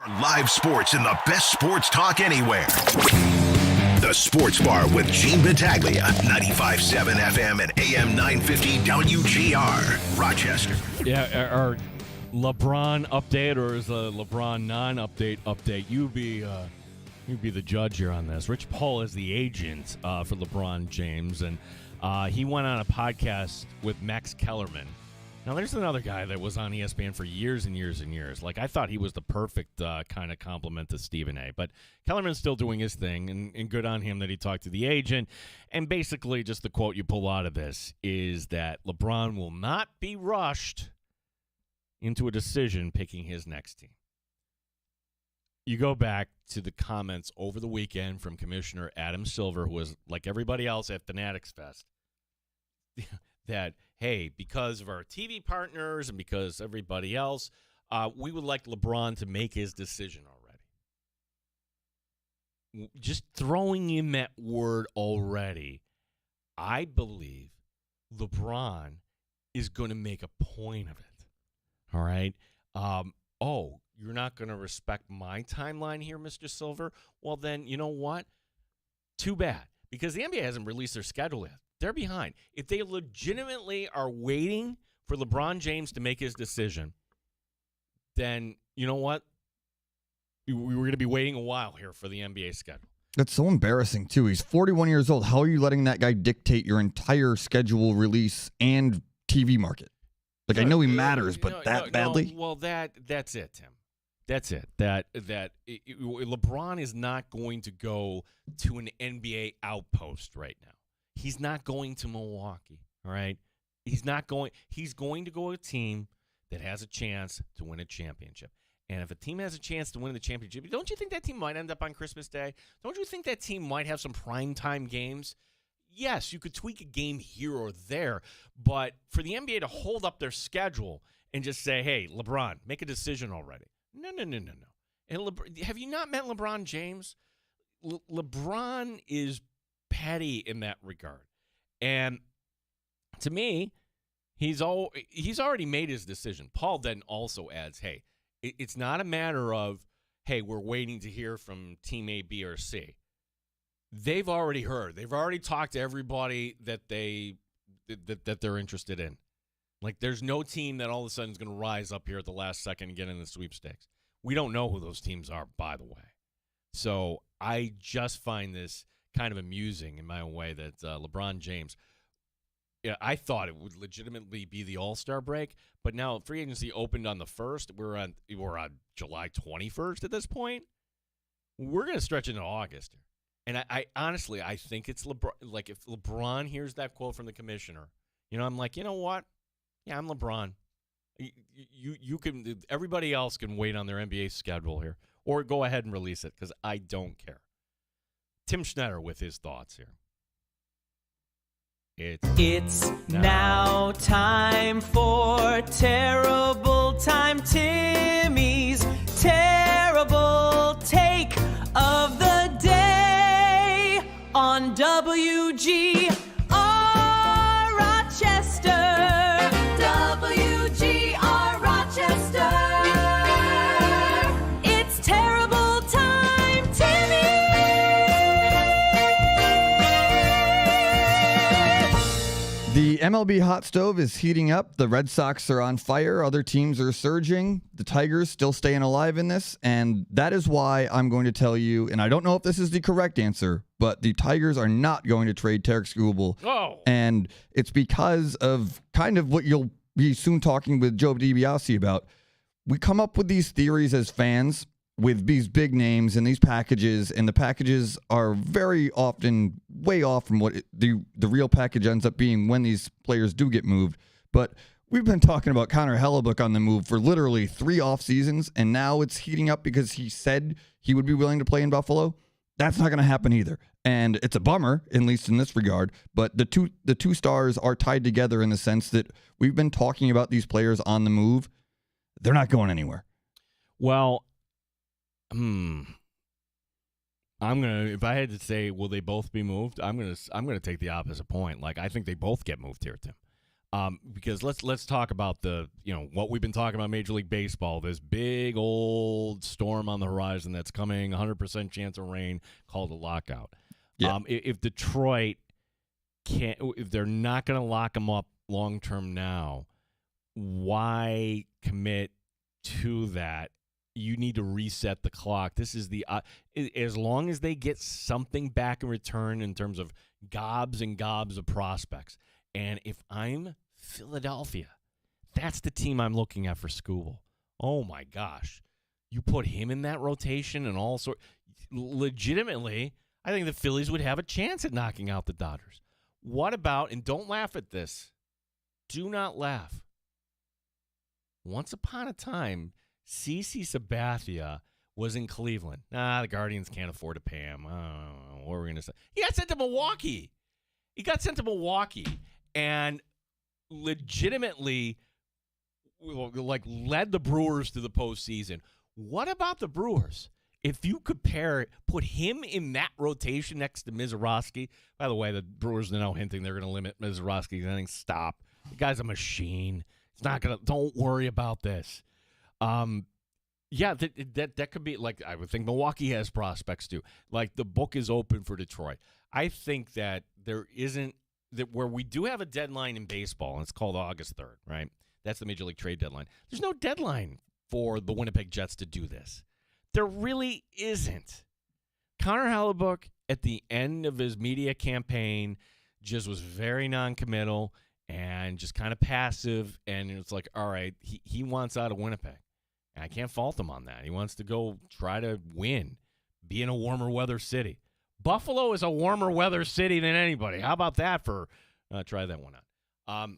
Live sports and the best sports talk anywhere. The Sports Bar with Gene Battaglia, 95.7 FM and AM 950 WGR, Rochester. Yeah, our LeBron update, or is a LeBron non-update? You be the judge here on this. Rich Paul is the agent for LeBron James, and he went on a podcast with Max Kellerman. Now, there's another guy that was on ESPN for years and years and years. Like, I thought he was the perfect kind of compliment to Stephen A. But Kellerman's still doing his thing, and good on him that he talked to the agent. And basically, just the quote you pull out of this is that LeBron will not be rushed into a decision picking his next team. You go back to the comments over the weekend from Commissioner Adam Silver, who was, like everybody else at Fanatics Fest, that, hey, because of our TV partners and because everybody else, we would like LeBron to make his decision already. Just throwing in that word already, I believe LeBron is going to make a point of it. All right? You're not going to respect my timeline here, Mr. Silver? Well, then, you know what? Too bad. Because the NBA hasn't released their schedule yet. They're behind. If they legitimately are waiting for LeBron James to make his decision, then you know what? We were going to be waiting a while here for the NBA schedule. That's so embarrassing, too. He's 41 years old. How are you letting that guy dictate your entire schedule, release, and TV market? Like, I know he matters, but badly? Well, that's it, Tim. That's it. LeBron is not going to go to an NBA outpost right now. He's not going to Milwaukee, all right? He's going to go to a team that has a chance to win a championship. And if a team has a chance to win the championship, don't you think that team might end up on Christmas Day? Don't you think that team might have some primetime games? Yes, you could tweak a game here or there, but for the NBA to hold up their schedule and just say, hey, LeBron, make a decision already. No. And have you not met LeBron James? LeBron is petty in that regard. And to me, he's already made his decision. Paul then also adds, hey, it's not a matter of, hey, we're waiting to hear from team A, B, or C. They've already heard. They've already talked to everybody that they're interested in. Like, there's no team that all of a sudden is going to rise up here at the last second and get in the sweepstakes. We don't know who those teams are, by the way. So I just find this kind of amusing in my own way that LeBron James, I thought it would legitimately be the All-Star break, but now free agency opened on the 1st. We're on July 21st at this point. We're going to stretch into August here. And I honestly, I think it's LeBron. Like, if LeBron hears that quote from the commissioner, I'm like, you know what? Yeah, I'm LeBron. You can. Everybody else can wait on their NBA schedule here, or go ahead and release it because I don't care. Tim Schnetter with his thoughts here. It's now time for Terrible Time Timmy's Terrible Take of the Day on WGR Rochester. WGR Rochester. It's Terrible Time Timmy. The MLB hot stove is heating up. The Red Sox are on fire. Other teams are surging. The Tigers still staying alive in this. And that is why I'm going to tell you, and I don't know if this is the correct answer, but the Tigers are not going to trade Tarek Skubal. Oh. And it's because of kind of what you'll be soon talking with Joe DiBiase about. We come up with these theories as fans with these big names and these packages, and the packages are very often way off from what the real package ends up being when these players do get moved. But we've been talking about Connor Hellebuck on the move for literally 3 off seasons, and now it's heating up because he said he would be willing to play in Buffalo. That's not going to happen either. And it's a bummer, at least in this regard, but the two stars are tied together in the sense that we've been talking about these players on the move. They're not going anywhere. Well, if I had to say, will they both be moved? I'm gonna take the opposite point. Like, I think they both get moved here, Tim. Because let's talk about what we've been talking about Major League Baseball, this big old storm on the horizon that's coming, 100% chance of rain, called a lockout. Yeah. If Detroit if they're not going to lock them up long term now, why commit to that? You need to reset the clock. This is as long as they get something back in return in terms of gobs and gobs of prospects. And if I'm Philadelphia, that's the team I'm looking at for Skubal. Oh, my gosh. You put him in that rotation and all sorts. Legitimately, I think the Phillies would have a chance at knocking out the Dodgers. What about, and don't laugh at this, do not laugh. Once upon a time, CeCe Sabathia was in Cleveland. The Guardians can't afford to pay him. What are we going to say? He got sent to Milwaukee. And legitimately, led the Brewers to the postseason. What about the Brewers? If you put him in that rotation next to Mizorowski. By the way, the Brewers are now hinting they're going to limit Mizorowski's innings. Stop. The guy's a machine. It's not going to. Don't worry about this. Yeah, that could be I would think Milwaukee has prospects too. The book is open for Detroit. I think that there isn't. That where we do have a deadline in baseball, and it's called August 3rd, right? That's the Major League trade deadline. There's no deadline for the Winnipeg Jets to do this. There really isn't. Connor Hellebuck, at the end of his media campaign, just was very non-committal and just kind of passive, and it's all right, he wants out of Winnipeg. And I can't fault him on that. He wants to go try to win, be in a warmer weather city. Buffalo is a warmer weather city than anybody. How about that for try that one out.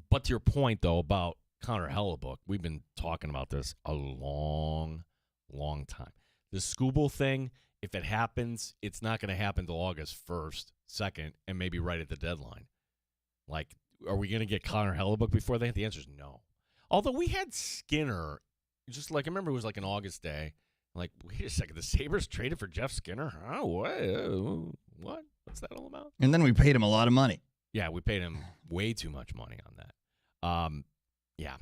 But to your point, though, about Connor Hellebuck, we've been talking about this a long time. The Skubal thing, if it happens, it's not going to happen till August 1st, 2nd, and maybe right at the deadline. Are we going to get Connor Hellebuck before that? The answer is no. Although we had Skinner, I remember it was an August day. Wait a second, the Sabres traded for Jeff Skinner? Huh? What? What's that all about? And then we paid him a lot of money. Yeah, we paid him way too much money on that. Yeah.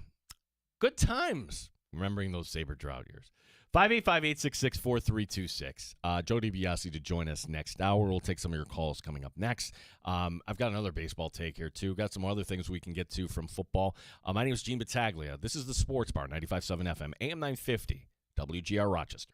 Good times remembering those Sabre drought years. 585-866-4326. Joe DiBiase to join us next hour. We'll take some of your calls coming up next. I've got another baseball take here, too. Got some other things we can get to from football. My name is Gene Battaglia. This is the Sports Bar, 95.7 FM, AM 950. WGR Rochester.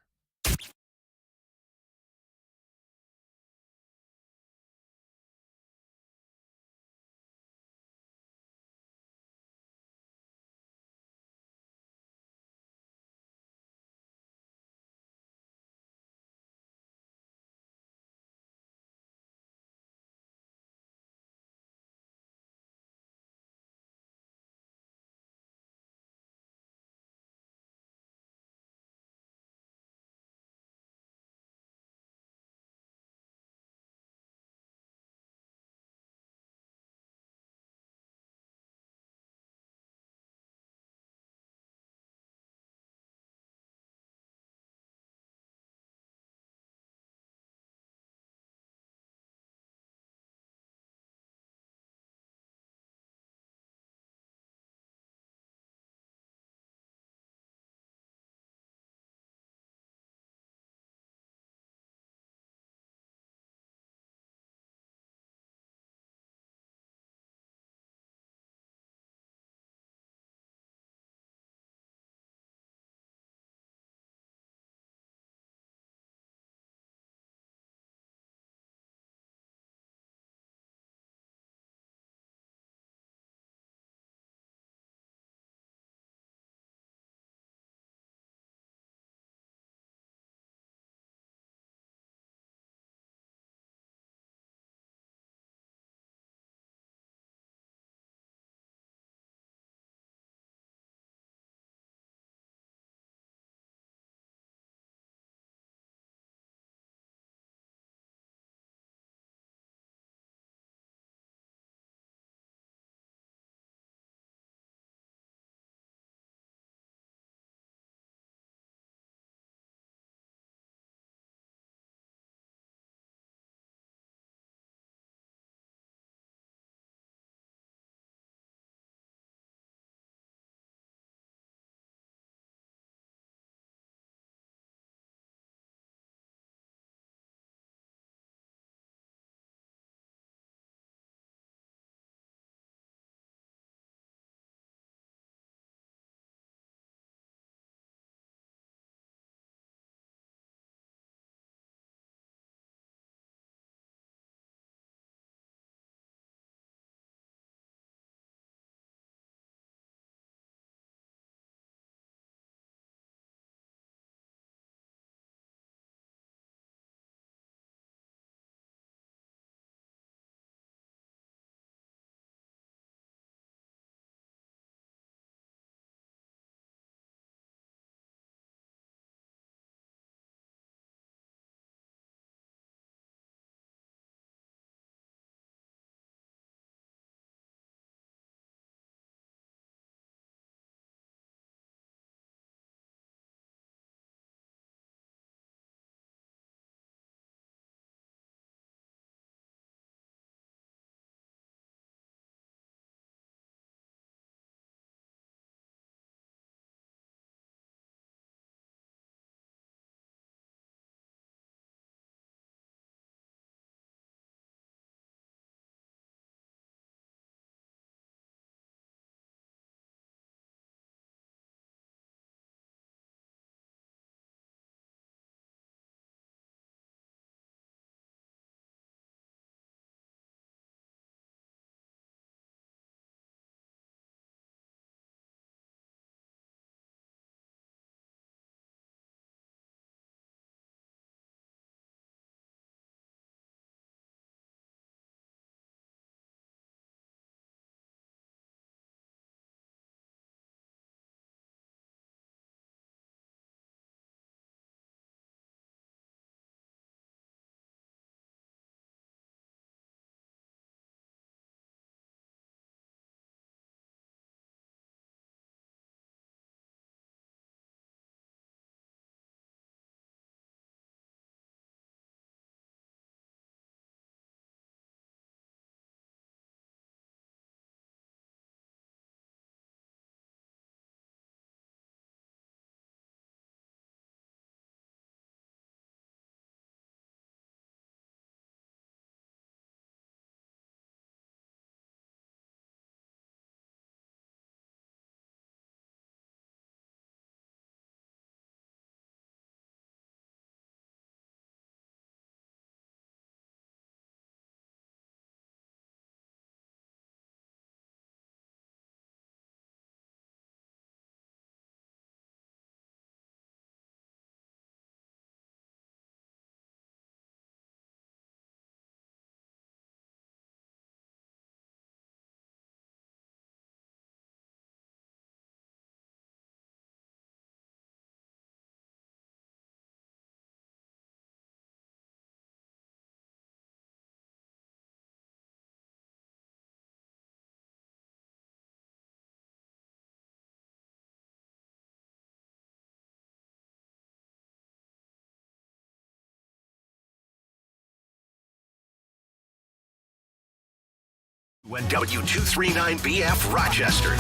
When W239BF Rochester,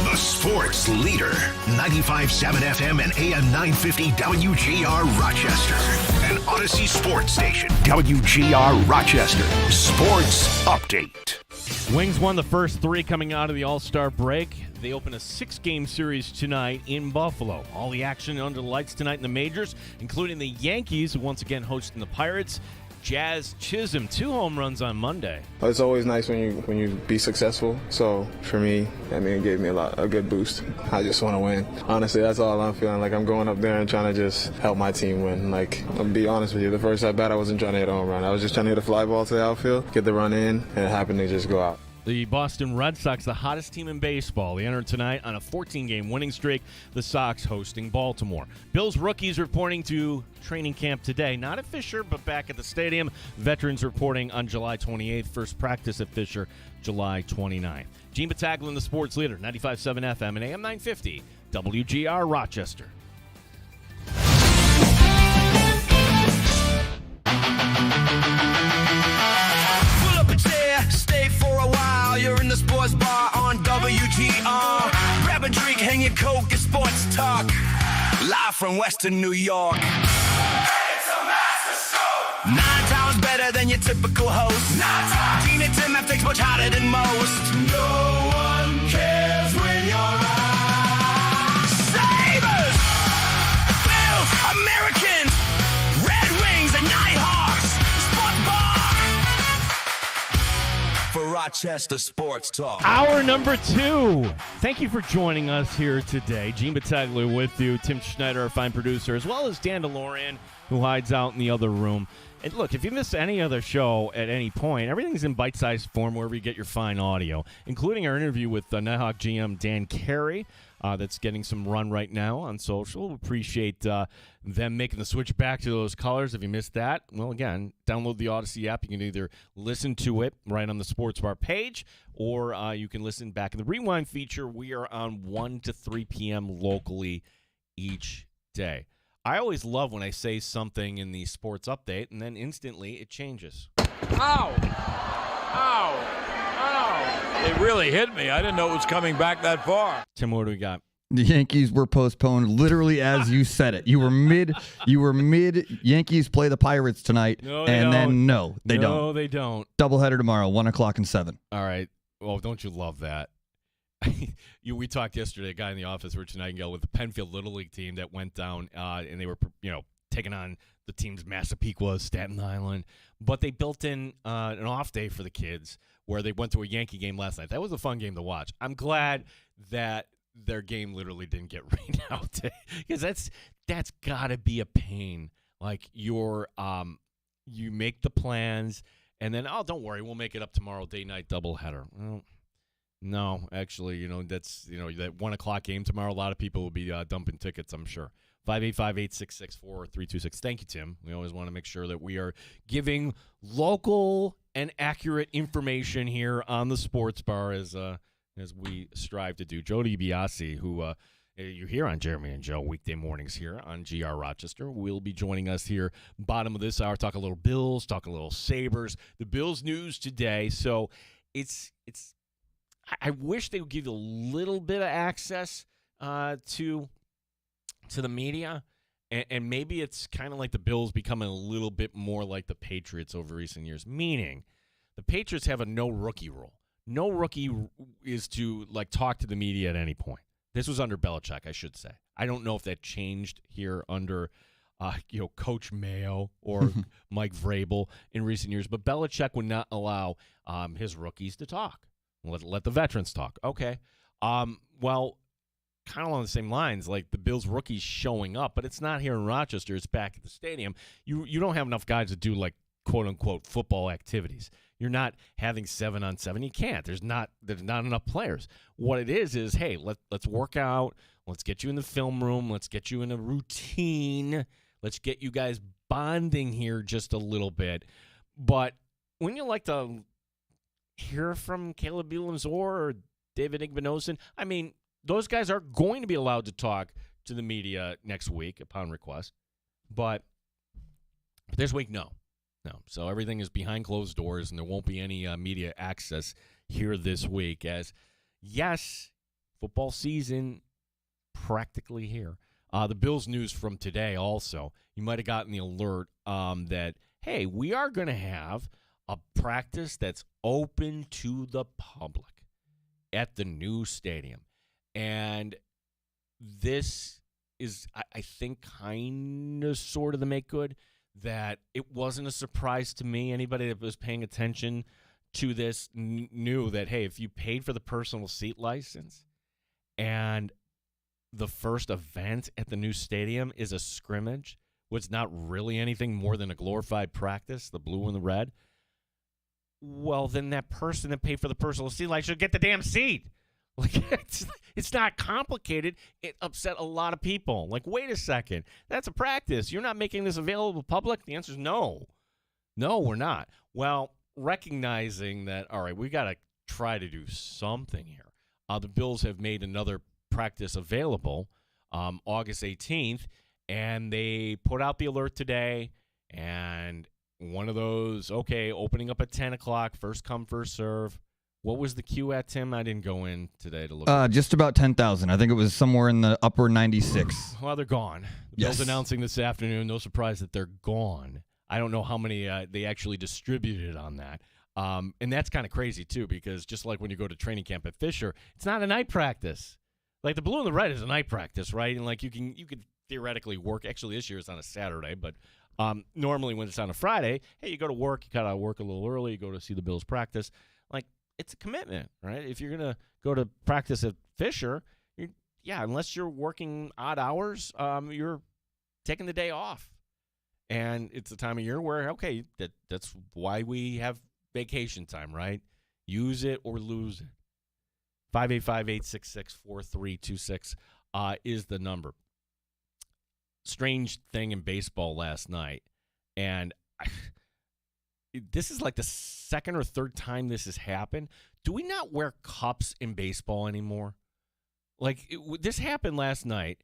the sports leader, 95.7 FM and AM 950 WGR Rochester, an Odyssey sports station. WGR Rochester, sports update. Wings won the first 3 coming out of the All-Star break. They open a 6-game series tonight in Buffalo. All the action under the lights tonight in the majors, including the Yankees, once again hosting the Pirates. Jazz Chisholm, 2 home runs on Monday. It's always nice when you be successful. So for me, it gave me a good boost. I just want to win. Honestly, that's all I'm feeling. Like I'm going up there and trying to just help my team win. Like I'll be honest with you, the first at bat I wasn't trying to hit a home run. I was just trying to hit a fly ball to the outfield, get the run in, and it happened to just go out. The Boston Red Sox, the hottest team in baseball. They enter tonight on a 14-game winning streak. The Sox hosting Baltimore. Bills rookies reporting to training camp today. Not at Fisher, but back at the stadium. Veterans reporting on July 28th. First practice at Fisher, July 29th. Gene Battaglin, the sports leader, 95.7 FM and AM 950, WGR Rochester. Stay for a while, you're in the sports bar on WGR. Grab a drink, hang your coke, it's sports talk. Live from Western New York. It's a master show. 9 times better than your typical host. 9 times. Gene and Tim have takes much hotter than most. No one cares when you're out. Sabres! Bills! Americans! Red Wings and Nighthawks! Sports bar! For Rochester Sports Talk. Hour number 2. Thank you for joining us here today. Gene Battaglia with you, Tim Schneider, our fine producer, as well as Dan DeLorean, who hides out in the other room. And look, if you miss any other show at any point, everything's in bite-sized form wherever you get your fine audio, including our interview with Nighthawk GM Dan Carey. That's getting some run right now on social. We appreciate them making the switch back to those colors. If you missed that, well, again, download the Odyssey app. You can either listen to it right on the Sports Bar page, or you can listen back in the Rewind feature. We are on 1 to 3 p.m. locally each day. I always love when I say something in the sports update, and then instantly it changes. Ow! Ow! Ow! It really hit me. I didn't know it was coming back that far. Tim, what do we got? The Yankees were postponed literally as you said it. You were mid Yankees play the Pirates tonight. No, they don't. They don't. No, they don't. Doubleheader tomorrow, 1 o'clock and 7. All right. Well, don't you love that? We talked yesterday, a guy in the office, Rich Nightingale, with the Penfield Little League team that went down, and they were, taking on the teams Massapequa, Staten Island. But they built in an off day for the kids where they went to a Yankee game last night. That was a fun game to watch. I'm glad that their game literally didn't get rained out because that's got to be a pain. Like you make the plans and then, oh, don't worry, we'll make it up tomorrow, day-night doubleheader. Well, no, actually, that's, that 1 o'clock game tomorrow, a lot of people will be dumping tickets, I'm sure. 585-866-4326. Thank you, Tim. We always want to make sure that we are giving local and accurate information here on the Sports Bar as we strive to do. Joe DiBiase, who you hear on Jeremy and Joe weekday mornings here on GR Rochester, will be joining us here bottom of this hour, talk a little Bills, talk a little Sabres. The Bills news today, so it's I wish they would give you a little bit of access to the media, and maybe it's kind of like the Bills becoming a little bit more like the Patriots over recent years, meaning the Patriots have a no-rookie rule. No rookie is to, talk to the media at any point. This was under Belichick, I should say. I don't know if that changed here under Coach Mayo or Mike Vrabel in recent years, but Belichick would not allow his rookies to talk. Let the veterans talk. Okay. Well, kind of along the same lines, like the Bills rookies showing up, but it's not here in Rochester. It's back at the stadium. You don't have enough guys to do quote-unquote football activities. You're not having 7-on-7. You can't. There's not enough players. What it is, hey, let's work out. Let's get you in the film room. Let's get you in a routine. Let's get you guys bonding here just a little bit. But when you like to hear from Caleb Elamzor or David Igbinosin, I mean, those guys are going to be allowed to talk to the media next week upon request. But this week, no. No. So everything is behind closed doors, and there won't be any media access here this week. As, yes, football season practically here. The Bills news from today also, you might have gotten the alert that, hey, we are going to have a practice that's open to the public at the new stadium. And this is, I think, kind of sort of the make good that it wasn't a surprise to me. Anybody that was paying attention to this knew that, hey, if you paid for the personal seat license and the first event at the new stadium is a scrimmage, which is not really anything more than a glorified practice, the blue and the red, well, then that person that paid for the personal seat license should get the damn seat. Like, it's not complicated. It upset a lot of people. Like, wait a second. That's a practice. You're not making this available to public? The answer is no. No, we're not. Well, recognizing that, all right, we got to try to do something here. The Bills have made another practice available August 18th, and they put out the alert today, and one of those, okay, opening up at 10 o'clock, first come, first serve. What was the queue at, Tim? I didn't go in today to look. Just about 10,000. I think it was somewhere in the upper 96. Well, they're gone. The Bills announcing this afternoon. No surprise that they're gone. I don't know how many they actually distributed on that. And that's kind of crazy, too, because just like when you go to training camp at Fisher, it's not a night practice. Like the blue and the red is a night practice, right? And like you could theoretically work. Actually, this year it's on a Saturday, but normally when it's on a Friday, hey, you go to work. You got to work a little early. You go to see the Bills practice. Like, it's a commitment, right? If you're going to go to practice at Fisher, unless you're working odd hours, you're taking the day off. And it's the time of year where, okay, that's why we have vacation time, right? Use it or lose it. 585-866-4326 is the number. Strange thing in baseball last night, and this is like the second or third time this has happened. Do we not wear cups in baseball anymore? Like, this happened last night,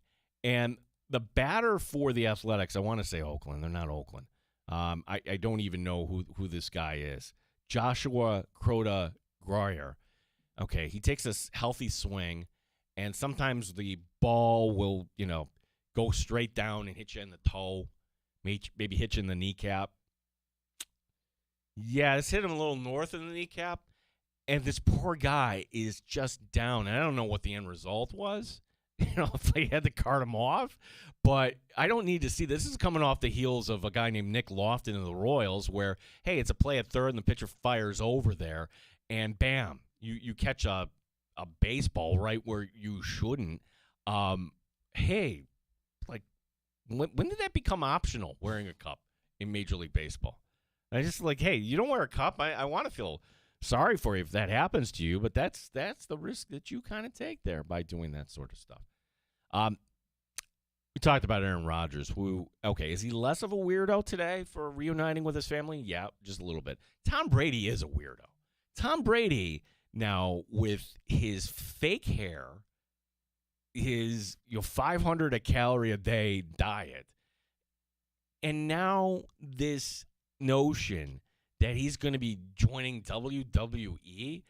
and the batter for the Athletics, I want to say Oakland. They're not Oakland. I don't even know who this guy is. Joshua Crota Groyer. Okay, he takes a healthy swing, and sometimes the ball will, go straight down and hit you in the toe, maybe hit you in the kneecap. Yeah, this hit him a little north of the kneecap, and this poor guy is just down. And I don't know what the end result was, if they had to cart him off, but I don't need to see this. This is coming off the heels of a guy named Nick Lofton of the Royals where, hey, it's a play at third and the pitcher fires over there, and bam, you catch a baseball right where you shouldn't. Hey, like, when did that become optional, wearing a cup in Major League Baseball? I just like, hey, you don't wear a cup. I want to feel sorry for you if that happens to you, but that's the risk that you kind of take there by doing that sort of stuff. We talked about Aaron Rodgers, who, okay, is he less of a weirdo today for reuniting with his family? Yeah, just a little bit. Tom Brady is a weirdo. Tom Brady, now, with his fake hair, his 500 calorie a day diet, and now this notion that he's going to be joining WWE.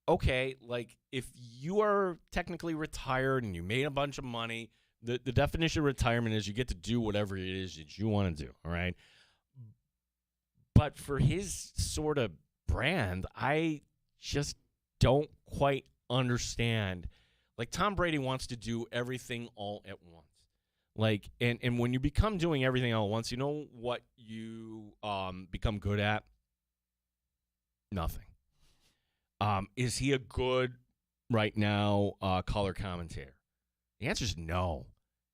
Okay, like, if you are technically retired and you made a bunch of money, the definition of retirement is you get to do whatever it is that you want to do, all right? But for his sort of brand, I just don't quite understand. Like, Tom Brady wants to do everything all at once. Like, and when you become doing everything all at once, you know what you become good at? Nothing. Is he a good, right now, color commentator? The answer is no.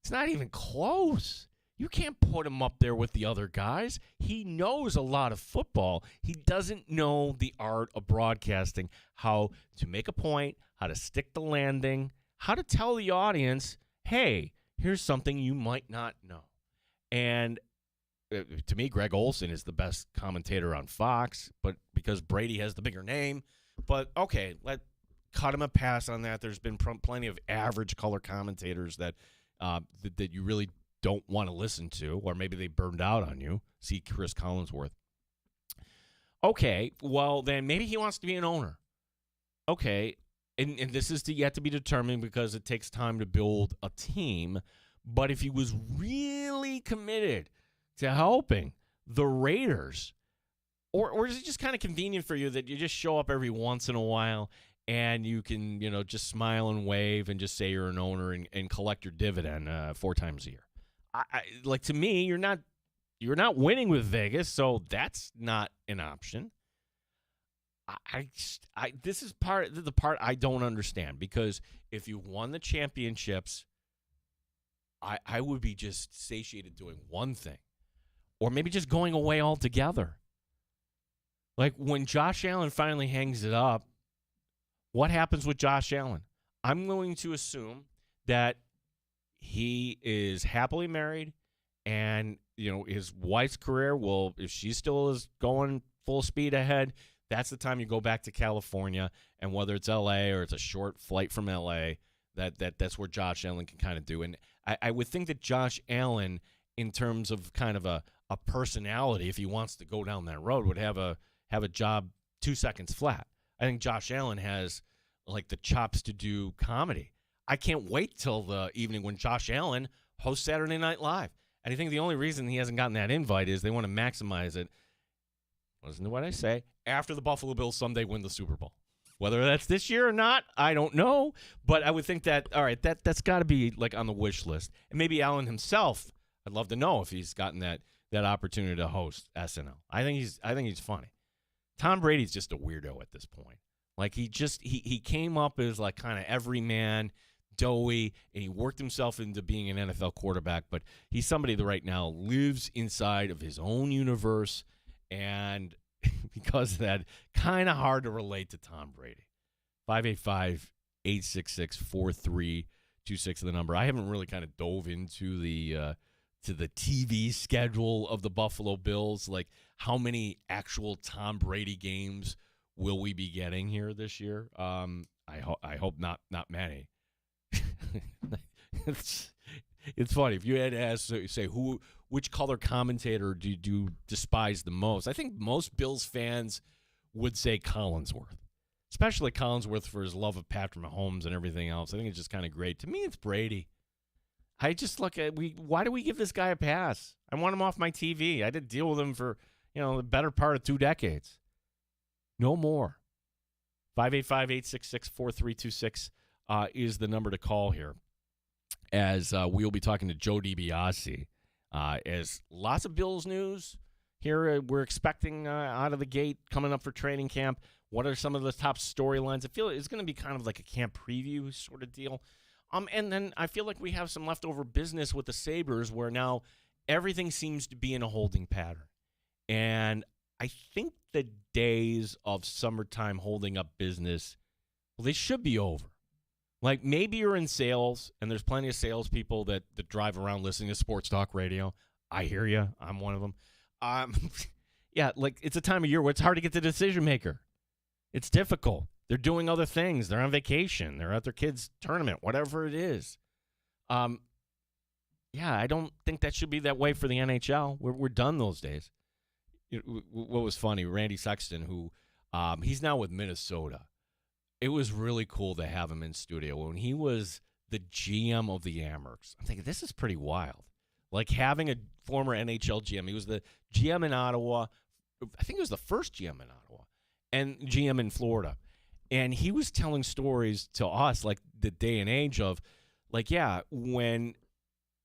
It's not even close. You can't put him up there with the other guys. He knows a lot of football. He doesn't know the art of broadcasting, how to make a point, how to stick the landing, how to tell the audience, hey, here's something you might not know. And to me, Greg Olsen is the best commentator on Fox, but because Brady has the bigger name. But, okay, cut him a pass on that. There's been plenty of average color commentators that you really don't want to listen to, or maybe they burned out on you. See Chris Collinsworth. Okay, well, then maybe he wants to be an owner. Okay, and this is yet to be determined because it takes time to build a team. But if he was really committed to helping the Raiders, or is it just kind of convenient for you that you just show up every once in a while and you can, just smile and wave and just say you're an owner and collect your dividend 4 times a year? To me, you're not winning with Vegas, so that's not an option. This is the part I don't understand, because if you won the championships, I would be just satiated doing one thing, or maybe just going away altogether. Like when Josh Allen finally hangs it up, what happens with Josh Allen? I'm going to assume that he is happily married, and his wife's career will, if she still is going full speed ahead, that's the time you go back to California, and whether it's L.A. or it's a short flight from L.A., that's where Josh Allen can kind of do. And I would think that Josh Allen, in terms of kind of a personality, if he wants to go down that road, would have a job 2 seconds flat. I think Josh Allen has like the chops to do comedy. I can't wait till the evening when Josh Allen hosts Saturday Night Live. And I think the only reason he hasn't gotten that invite is they want to maximize it. Listen to what I say. After the Buffalo Bills someday win the Super Bowl. Whether that's this year or not, I don't know. But I would think that, all right, that's got to be like on the wish list. And maybe Allen himself, I'd love to know if he's gotten that opportunity to host SNL. I think he's funny. Tom Brady's just a weirdo at this point. Like he came up as like kind of everyman, doughy, and he worked himself into being an NFL quarterback. But he's somebody that right now lives inside of his own universe, and because of that, kind of hard to relate to Tom Brady. 585-866-4326 is the number. I haven't really kind of dove into the TV schedule of the Buffalo Bills. Like, how many actual Tom Brady games will we be getting here this year? I hope not many. It's funny. If you had to ask, say, which color commentator do you despise the most? I think most Bills fans would say Collinsworth, especially Collinsworth for his love of Patrick Mahomes and everything else. I think it's just kind of great. To me, it's Brady. I just look at why do we give this guy a pass? I want him off my TV. I did deal with him for the better part of 2 decades. No more. 585-866-4326 is the number to call here, as we'll be talking to Joe DiBiase. As lots of Bills news here, we're expecting out of the gate coming up for training camp. What are some of the top storylines? I feel it's going to be kind of like a camp preview sort of deal. And then I feel like we have some leftover business with the Sabres, where now everything seems to be in a holding pattern. And I think the days of summertime holding up business, well, they should be over. Like, maybe you're in sales, and there's plenty of salespeople that drive around listening to sports talk radio. I hear you. I'm one of them. Yeah, like, it's a time of year where it's hard to get the decision maker. It's difficult. They're doing other things. They're on vacation. They're at their kids' tournament, whatever it is. Yeah, I don't think that should be that way for the NHL. We're done those days. What was funny, Randy Sexton, who he's now with Minnesota. It was really cool to have him in studio. When he was the GM of the Amherst, I'm thinking, this is pretty wild. Like having a former NHL GM. He was the GM in Ottawa. I think he was the first GM in Ottawa and GM in Florida. And he was telling stories to us, like the day and age of, like, yeah, when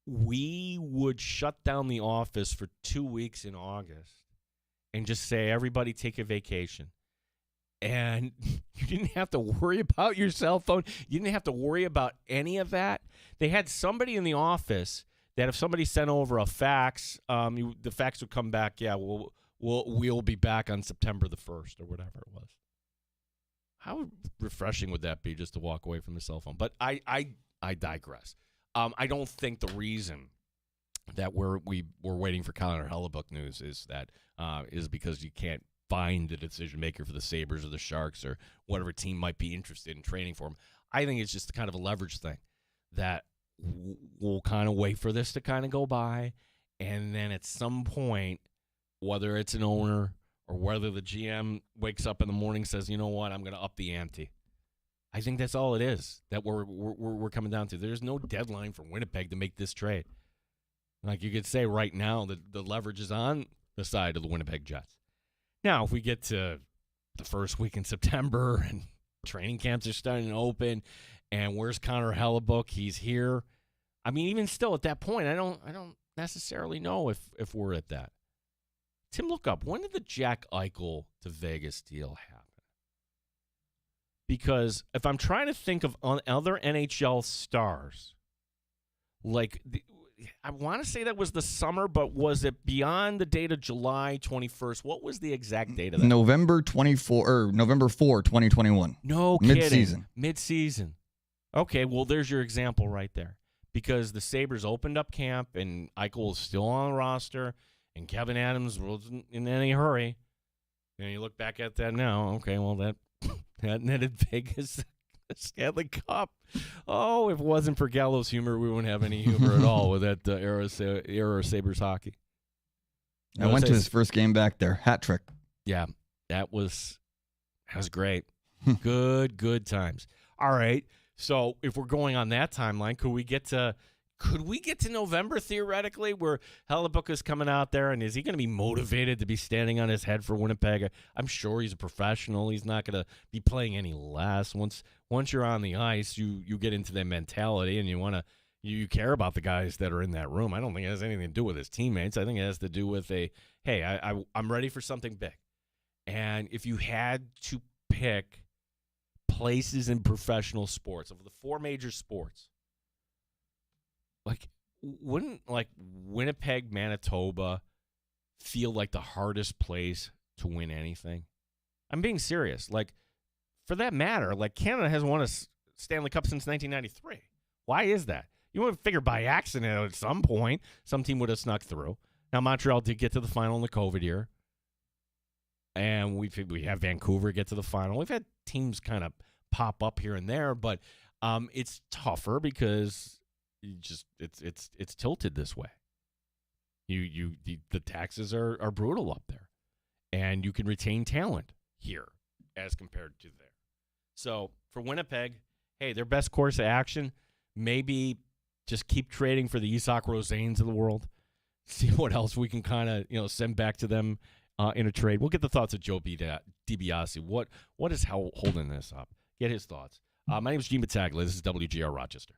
we would shut down the office for 2 weeks in August and just say, everybody take a vacation. And you didn't have to worry about your cell phone. You didn't have to worry about any of that. They had somebody in the office that if somebody sent over a fax, the fax would come back, yeah, we'll be back on September the 1st or whatever it was. How refreshing would that be, just to walk away from the cell phone? But I digress. I don't think the reason that we're waiting for Connor Hellebuck news is because you can't find the decision maker for the Sabres or the Sharks or whatever team might be interested in training for him. I think it's just kind of a leverage thing that we'll kind of wait for this to kind of go by, and then at some point, whether it's an owner or whether the GM wakes up in the morning and says, you know what, I'm going to up the ante. I think that's all it is that we're coming down to. There's no deadline for Winnipeg to make this trade. Like you could say right now, the leverage is on the side of the Winnipeg Jets. Now, if we get to the first week in September and training camps are starting to open, and where's Connor Hellebuck? He's here. I mean, even still at that point, I don't necessarily know if we're at that. Tim, look up. When did the Jack Eichel to Vegas deal happen? Because if I'm trying to think of other NHL stars, like I want to say that was the summer, but was it beyond the date of July 21st? What was the exact date of that? November 4, 2021. No kidding. Mid-season. Mid-season. Okay, well, there's your example right there. Because the Sabres opened up camp, and Eichel was still on the roster, and Kevin Adams wasn't in any hurry. And you look back at that now, okay, well, that netted Vegas Stanley Cup. Oh, if it wasn't for Gallows humor, we wouldn't have any humor at all with that era of Sabres hockey. I went to his first game back there. Hat trick. Yeah, that was great. Good times. All right. So if we're going on that timeline, could we get to November theoretically, where Hellebuck is coming out there, and is he going to be motivated to be standing on his head for Winnipeg? I'm sure he's a professional. He's not going to be playing any less. Once you're on the ice, you get into that mentality, and you care about the guys that are in that room. I don't think it has anything to do with his teammates. I think it has to do with I'm ready for something big. And if you had to pick places in professional sports, of the four major sports, wouldn't Winnipeg, Manitoba feel like the hardest place to win anything? I'm being serious. For that matter, Canada has won a Stanley Cup since 1993. Why is that? You would figure by accident at some point some team would have snuck through. Now Montreal did get to the final in the COVID year, and we have Vancouver get to the final. We've had teams kind of pop up here and there, but it's tougher because it's tilted this way. The taxes are brutal up there, and you can retain talent here as compared to there. So for Winnipeg, hey, their best course of action, maybe just keep trading for the Isak Rosanes of the world. See what else we can kind of send back to them in a trade. We'll get the thoughts of Joe DiBiase. What is holding this up? Get his thoughts. My name is Gene Battaglia. This is WGR Rochester.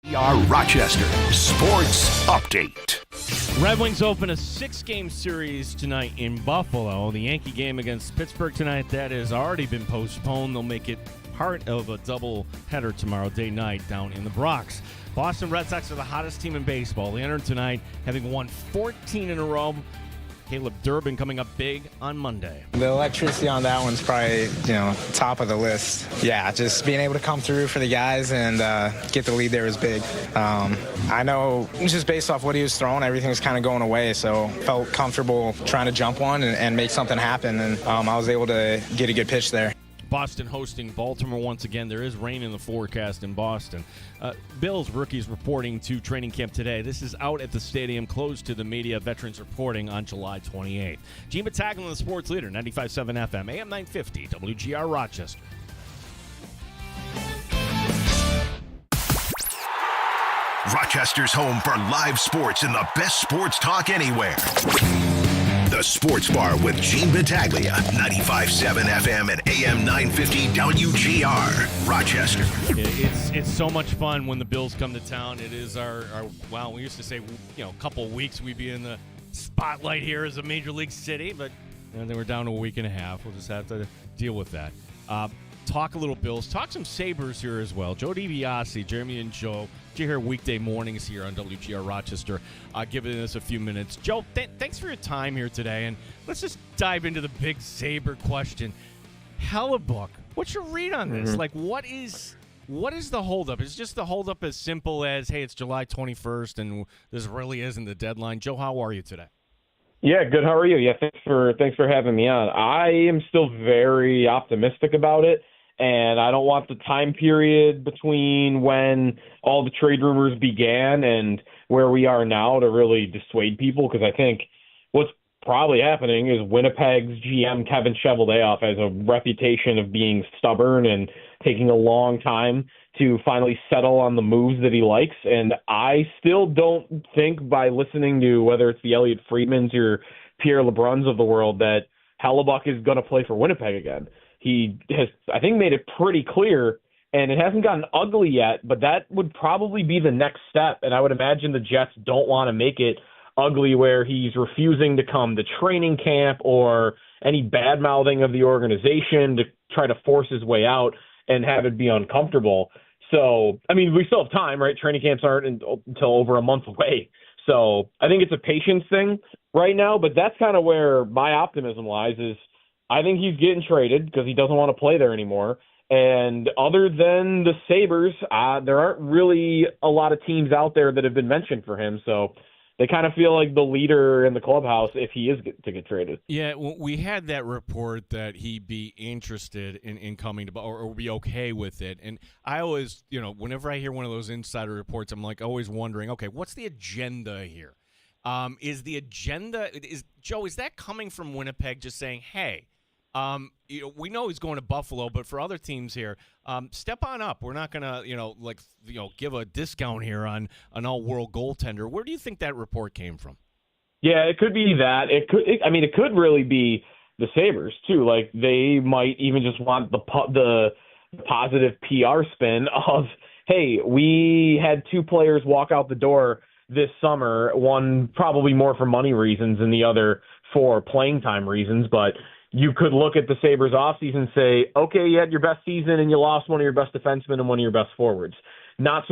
WGR Rochester Sports Update. Red Wings open a 6-game series tonight in Buffalo. The Yankee game against Pittsburgh tonight, that has already been postponed. They'll make it part of a double-header tomorrow day-night down in the Bronx. Boston Red Sox are the hottest team in baseball. They entered tonight having won 14 in a row. Caleb Durbin coming up big on Monday. The electricity on that one's probably, top of the list. Yeah, just being able to come through for the guys and get the lead there was big. I know just based off what he was throwing, everything was kind of going away, so felt comfortable trying to jump one and make something happen, and I was able to get a good pitch there. Boston hosting Baltimore once again. There is rain in the forecast in Boston. Bills rookies reporting to training camp today. This is out at the stadium, closed to the media. Veterans reporting on July 28th. Gene Battaglia, the sports leader, 95.7 FM, AM 950, WGR Rochester. Rochester's home for live sports and the best sports talk anywhere. The Sports Bar with Gene Battaglia, 95.7 FM and AM 950 WGR, Rochester. It's so much fun when the Bills come to town. It is our we used to say, a couple of weeks we'd be in the spotlight here as a major league city, but they were down to a week and a half. We'll just have to deal with that. Talk a little Bills. Talk some Sabres here as well. Joe DiBiase, Jeremy and Joe. You hear weekday mornings here on WGR Rochester, giving us a few minutes. Joe, thanks for your time here today, and let's just dive into the big Sabre question. Hellebuyck, what's your read on this? Like, what is the holdup? Is just the holdup as simple as, hey, it's July 21st, and this really isn't the deadline? Joe, how are you today? Yeah, good. How are you? Yeah, thanks for having me on. I am still very optimistic about it. And I don't want the time period between when all the trade rumors began and where we are now to really dissuade people, because I think what's probably happening is Winnipeg's GM, Kevin Cheveldayoff, has a reputation of being stubborn and taking a long time to finally settle on the moves that he likes. And I still don't think, by listening to whether it's the Elliot Friedmans or Pierre LeBruns of the world, that Hellebuyck is going to play for Winnipeg again. He has, I think, made it pretty clear, and it hasn't gotten ugly yet, but that would probably be the next step. And I would imagine the Jets don't want to make it ugly where he's refusing to come to training camp or any bad-mouthing of the organization to try to force his way out and have it be uncomfortable. So, I mean, we still have time, right? Training camps aren't until over a month away. So I think it's a patience thing right now, but that's kind of where my optimism lies is I think he's getting traded because he doesn't want to play there anymore. And other than the Sabres, there aren't really a lot of teams out there that have been mentioned for him. So they kind of feel like the leader in the clubhouse if he is to get traded. Yeah, well, we had that report that he'd be interested in coming to or be okay with it. And I always, whenever I hear one of those insider reports, I'm like always wondering, okay, what's the agenda here? Is the agenda, Joe, is that coming from Winnipeg just saying, hey, we know he's going to Buffalo, but for other teams here, step on up. We're not going to, give a discount here on an all-world goaltender. Where do you think that report came from? Yeah, it could be that. It could really be the Sabres too. Like they might even just want the positive PR spin of, hey, we had two players walk out the door this summer. One probably more for money reasons, and the other for playing time reasons, but. You could look at the Sabres offseason and say, okay, you had your best season and you lost one of your best defensemen and one of your best forwards. Not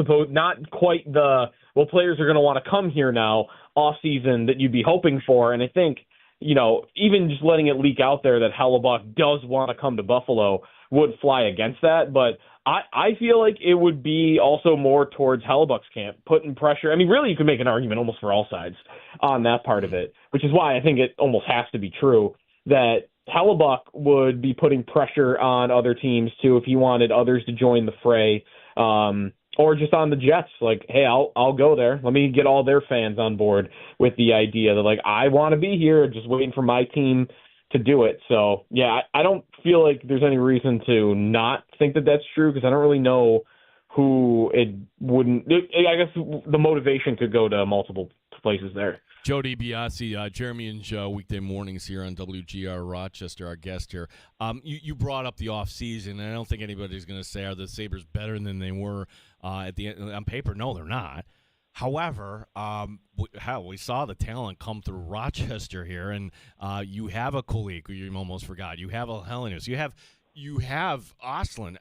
quite players are going to want to come here now offseason that you'd be hoping for. And I think, even just letting it leak out there that Hellebuyck does want to come to Buffalo would fly against that. But I feel like it would be also more towards Hellebuck's camp, putting pressure. I mean, really, you could make an argument almost for all sides on that part of it, which is why I think it almost has to be true that Hellebuyck would be putting pressure on other teams too if he wanted others to join the fray, or just on the Jets. Like, hey, I'll go there. Let me get all their fans on board with the idea that like I want to be here, just waiting for my team to do it. So yeah, I don't feel like there's any reason to not think that that's true because I don't really know who it wouldn't. I guess the motivation could go to multiple places there. Joe DiBiase, Jeremy and Joe, weekday mornings here on WGR Rochester, our guest here. You brought up the offseason, and I don't think anybody's going to say, are the Sabres better than they were at the end, on paper? No, they're not. However, we saw the talent come through Rochester here, and you have a Kulik, who you almost forgot. You have a Hellenius. You have Ostlund.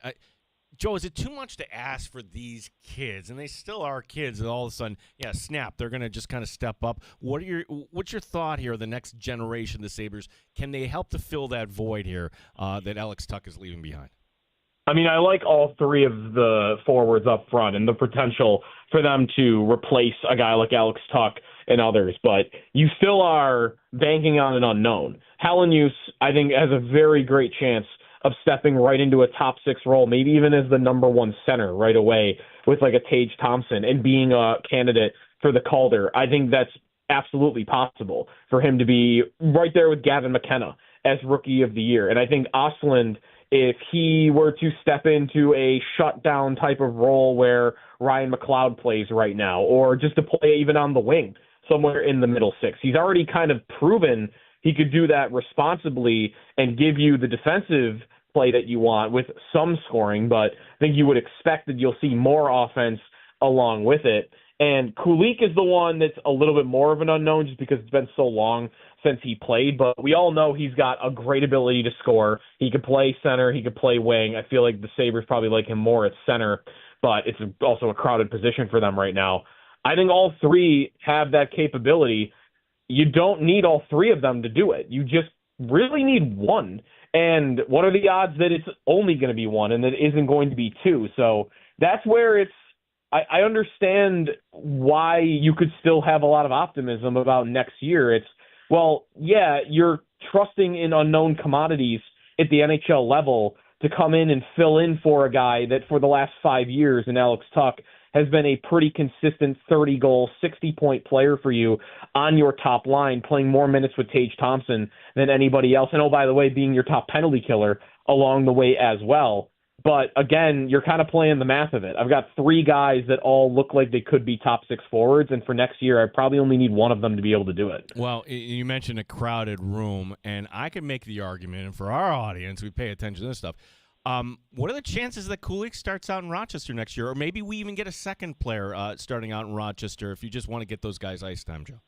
Joe, is it too much to ask for these kids, and they still are kids, and all of a sudden, snap, they're going to just kind of step up? What's your thought here, the next generation, the Sabres? Can they help to fill that void here that Alex Tuch is leaving behind? I mean, I like all three of the forwards up front and the potential for them to replace a guy like Alex Tuch and others, but you still are banking on an unknown. Hellenius, I think, has a very great chance of stepping right into a top 6 role, maybe even as the number 1 center right away with like a Tage Thompson and being a candidate for the Calder. I think that's absolutely possible for him to be right there with Gavin McKenna as Rookie of the Year. And I think Ostlund, if he were to step into a shutdown type of role where Ryan McLeod plays right now, or just to play even on the wing somewhere in the middle 6, he's already kind of proven he could do that responsibly and give you the defensive play that you want with some scoring, but I think you would expect that you'll see more offense along with it. And Kulik is the one that's a little bit more of an unknown just because it's been so long since he played, but we all know he's got a great ability to score. He could play center, he could play wing. I feel like the Sabres probably like him more at center, but it's also a crowded position for them right now. I think all three have that capability. You don't need all three of them to do it. You just really need one. And what are the odds that it's only going to be one and that it isn't going to be two? So that's where I understand why you could still have a lot of optimism about next year. It's, well, yeah, you're trusting in unknown commodities at the NHL level to come in and fill in for a guy that for the last 5 years in Alex Tuch has been a pretty consistent 30-goal, 60-point player for you on your top line, playing more minutes with Tage Thompson than anybody else. And, oh, by the way, being your top penalty killer along the way as well. But, again, you're kind of playing the math of it. I've got 3 guys that all look like they could be top 6 forwards, and for next year I probably only need one of them to be able to do it. Well, you mentioned a crowded room, and I can make the argument, and for our audience, we pay attention to this stuff. What are the chances that Kulik starts out in Rochester next year? Or maybe we even get a second player starting out in Rochester if you just want to get those guys ice time, Joe.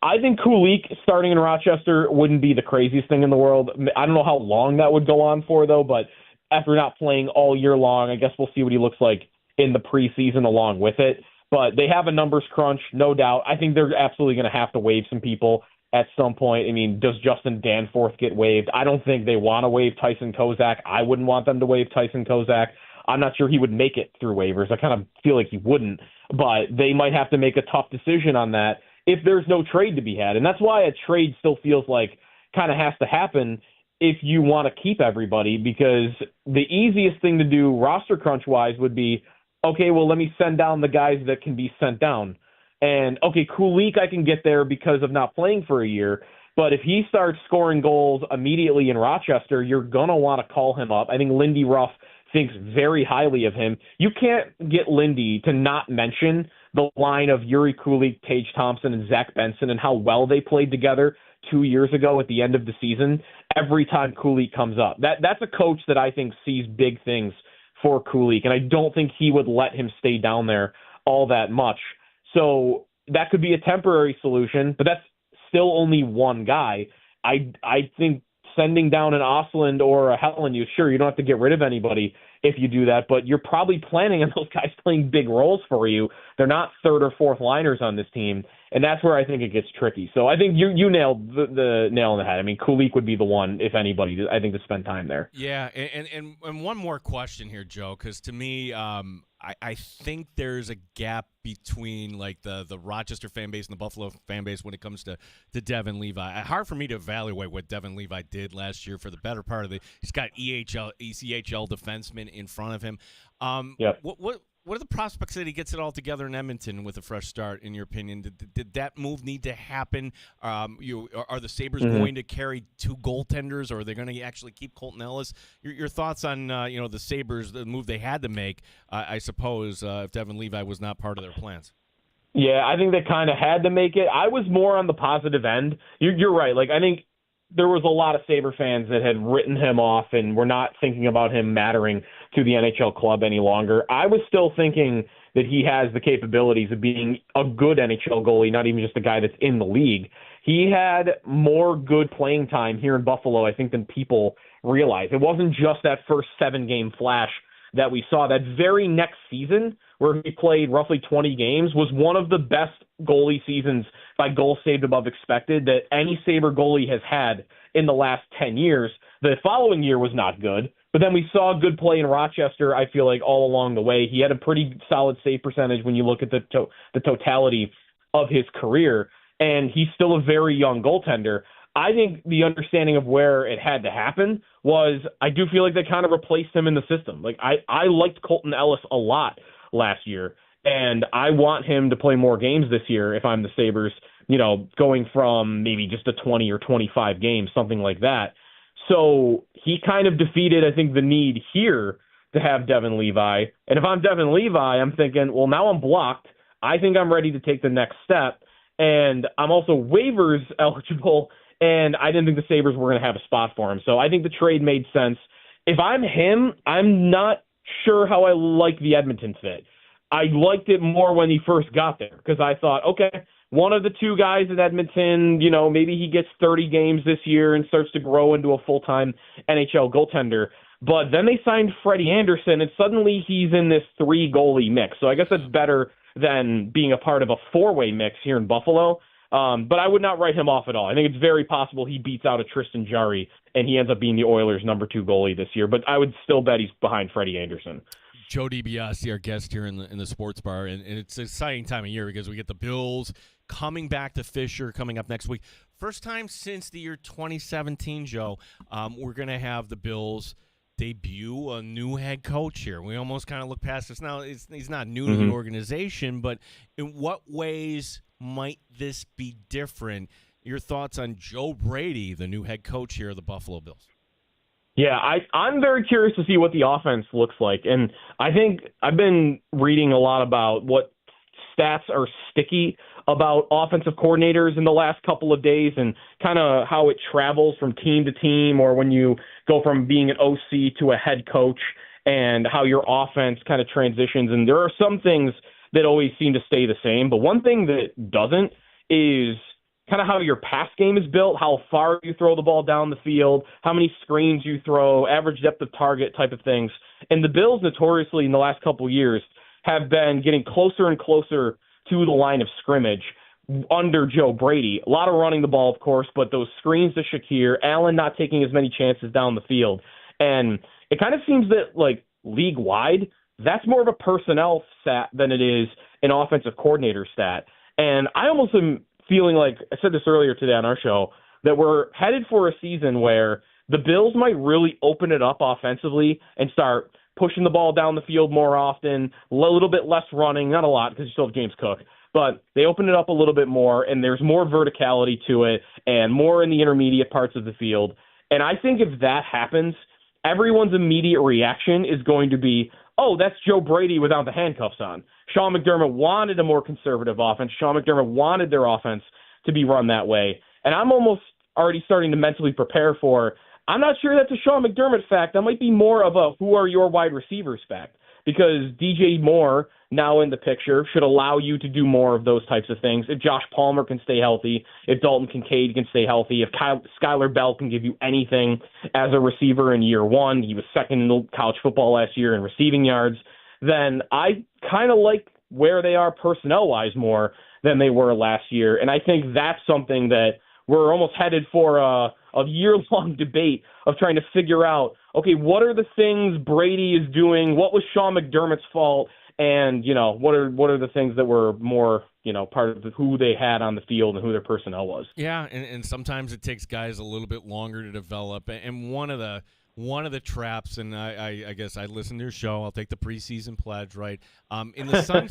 I think Kulik starting in Rochester wouldn't be the craziest thing in the world. I don't know how long that would go on for, though, but after not playing all year long, I guess we'll see what he looks like in the preseason along with it. But they have a numbers crunch, no doubt. I think they're absolutely going to have to waive some people at some point. I mean, does Justin Danforth get waived? I don't think they want to waive Tyson Kozak. I wouldn't want them to waive Tyson Kozak. I'm not sure he would make it through waivers. I kind of feel like he wouldn't, but they might have to make a tough decision on that if there's no trade to be had. And that's why a trade still feels like kind of has to happen if you want to keep everybody, because the easiest thing to do roster crunch wise would be, okay, well, let me send down the guys that can be sent down. And, okay, Kulik I can get there because of not playing for a year, but if he starts scoring goals immediately in Rochester, you're going to want to call him up. I think Lindy Ruff thinks very highly of him. You can't get Lindy to not mention the line of Yuri Kulik, Tage Thompson, and Zach Benson and how well they played together 2 years ago at the end of the season every time Kulik comes up. That's a coach that I think sees big things for Kulik, and I don't think he would let him stay down there all that much. So that could be a temporary solution, but that's still only one guy. I think sending down an Ostlund or a Hellenius, sure, you don't have to get rid of anybody if you do that, but you're probably planning on those guys playing big roles for you. They're not third or fourth liners on this team, and that's where I think it gets tricky. So I think you nailed the nail on the head. I mean, Kulik would be the one, if anybody, I think, to spend time there. Yeah, and one more question here, Joe, because to me, I think there's a gap between like the Rochester fan base and the Buffalo fan base when it comes to Devin Levi. Hard for me to evaluate what Devin Levi did last year for the better part of he's got ECHL defensemen in front of him. Yep. What are the prospects that he gets it all together in Edmonton with a fresh start, in your opinion? Did that move need to happen? Are the Sabres going to carry 2 goaltenders, or are they going to actually keep Colton Ellis? Your thoughts on the Sabres, the move they had to make, I suppose, if Devin Levi was not part of their plans? Yeah, I think they kind of had to make it. I was more on the positive end. You're right. Like, I think there was a lot of Sabre fans that had written him off and were not thinking about him mattering to the NHL club any longer. I was still thinking that he has the capabilities of being a good NHL goalie, not even just a guy that's in the league. He had more good playing time here in Buffalo, I think, than people realize. It wasn't just that first 7-game flash that we saw. That very next season, where he played roughly 20 games, was one of the best goalie seasons by goals saved above expected that any Sabre goalie has had in the last 10 years. The following year was not good, but then we saw good play in Rochester, I feel like, all along the way. He had a pretty solid save percentage when you look at the totality of his career, and he's still a very young goaltender. I think the understanding of where it had to happen was, I do feel like they kind of replaced him in the system. Like, I liked Colton Ellis a lot last year, and I want him to play more games this year if I'm the Sabres, going from maybe just a 20 or 25 games, something like that. So he kind of defeated, I think, the need here to have Devin Levi. And if I'm Devin Levi, I'm thinking, well, now I'm blocked. I think I'm ready to take the next step. And I'm also waivers eligible, and I didn't think the Sabres were going to have a spot for him. So I think the trade made sense. If I'm him, I'm not sure how I like the Edmonton fit. I liked it more when he first got there, because I thought, okay, one of the two guys in Edmonton, maybe he gets 30 games this year and starts to grow into a full-time NHL goaltender. But then they signed Freddie Anderson, and suddenly he's in this 3-goalie mix. So I guess that's better than being a part of a 4-way mix here in Buffalo. But I would not write him off at all. I think it's very possible he beats out a Tristan Jarry and he ends up being the Oilers' number 2 goalie this year. But I would still bet he's behind Freddie Anderson. Joe DiBiase, our guest here in the sports bar, and it's an exciting time of year because we get the Bills coming back to Fisher coming up next week. First time since the year 2017, Joe, we're going to have the Bills debut a new head coach here. We almost kind of look past this now. He's not new to the organization, but in what ways might this be different? Your thoughts on Joe Brady, the new head coach here of the Buffalo Bills? Yeah, I'm very curious to see what the offense looks like. And I think I've been reading a lot about what stats are sticky about offensive coordinators in the last couple of days and kind of how it travels from team to team, or when you go from being an OC to a head coach, and how your offense kind of transitions. And there are some things that always seem to stay the same, but one thing that doesn't is kind of how your pass game is built, how far you throw the ball down the field, how many screens you throw, average depth of target type of things. And the Bills notoriously in the last couple of years have been getting closer and closer to the line of scrimmage under Joe Brady. A lot of running the ball, of course, but those screens to Shakir, Allen not taking as many chances down the field. And it kind of seems that, like, league-wide, that's more of a personnel stat than it is an offensive coordinator stat. And I almost am feeling like, I said this earlier today on our show, that we're headed for a season where the Bills might really open it up offensively and start pushing the ball down the field more often, a little bit less running, not a lot because you still have James Cook, but they open it up a little bit more, and there's more verticality to it and more in the intermediate parts of the field. And I think if that happens, everyone's immediate reaction is going to be, oh, that's Joe Brady without the handcuffs on. Sean McDermott wanted a more conservative offense. Sean McDermott wanted their offense to be run that way. And I'm almost already starting to mentally prepare for, I'm not sure that's a Sean McDermott fact. That might be more of a who are your wide receivers fact, because DJ Moore now in the picture should allow you to do more of those types of things. If Josh Palmer can stay healthy, if Dalton Kincaid can stay healthy, if Skylar Bell can give you anything as a receiver in year one, he was second in college football last year in receiving yards, then I kind of like where they are personnel-wise more than they were last year. And I think that's something that we're almost headed for a year-long debate of trying to figure out, okay, what are the things Brady is doing? What was Sean McDermott's fault? And, what are the things that were more, part of who they had on the field and who their personnel was? Yeah, and sometimes it takes guys a little bit longer to develop. And one of the traps, and I guess I listen to your show. I'll take the preseason pledge, right? In the sun,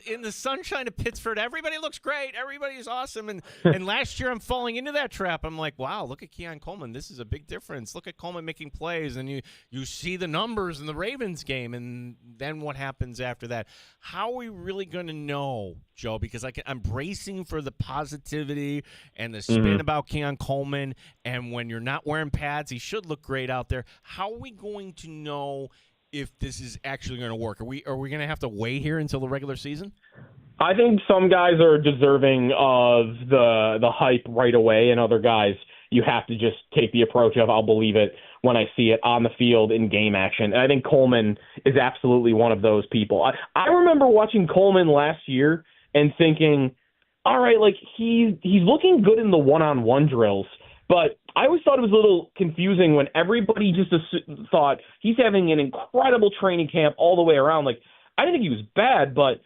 in the sunshine of Pittsford, everybody looks great. Everybody's awesome. And last year I'm falling into that trap. I'm like, wow, look at Keon Coleman. This is a big difference. Look at Coleman making plays, and you see the numbers in the Ravens game, and then what happens after that? How are we really going to know Joe, because I'm bracing for the positivity and the spin about Keon Coleman. And when you're not wearing pads, he should look great out there. How are we going to know if this is actually going to work? Are we going to have to wait here until the regular season? I think some guys are deserving of the hype right away, and other guys you have to just take the approach of I'll believe it when I see it on the field in game action. And I think Coleman is absolutely one of those people. I remember watching Coleman last year and thinking, all right, like he's looking good in the one-on-one drills, but I always thought it was a little confusing when everybody just thought he's having an incredible training camp all the way around. Like, I didn't think he was bad, but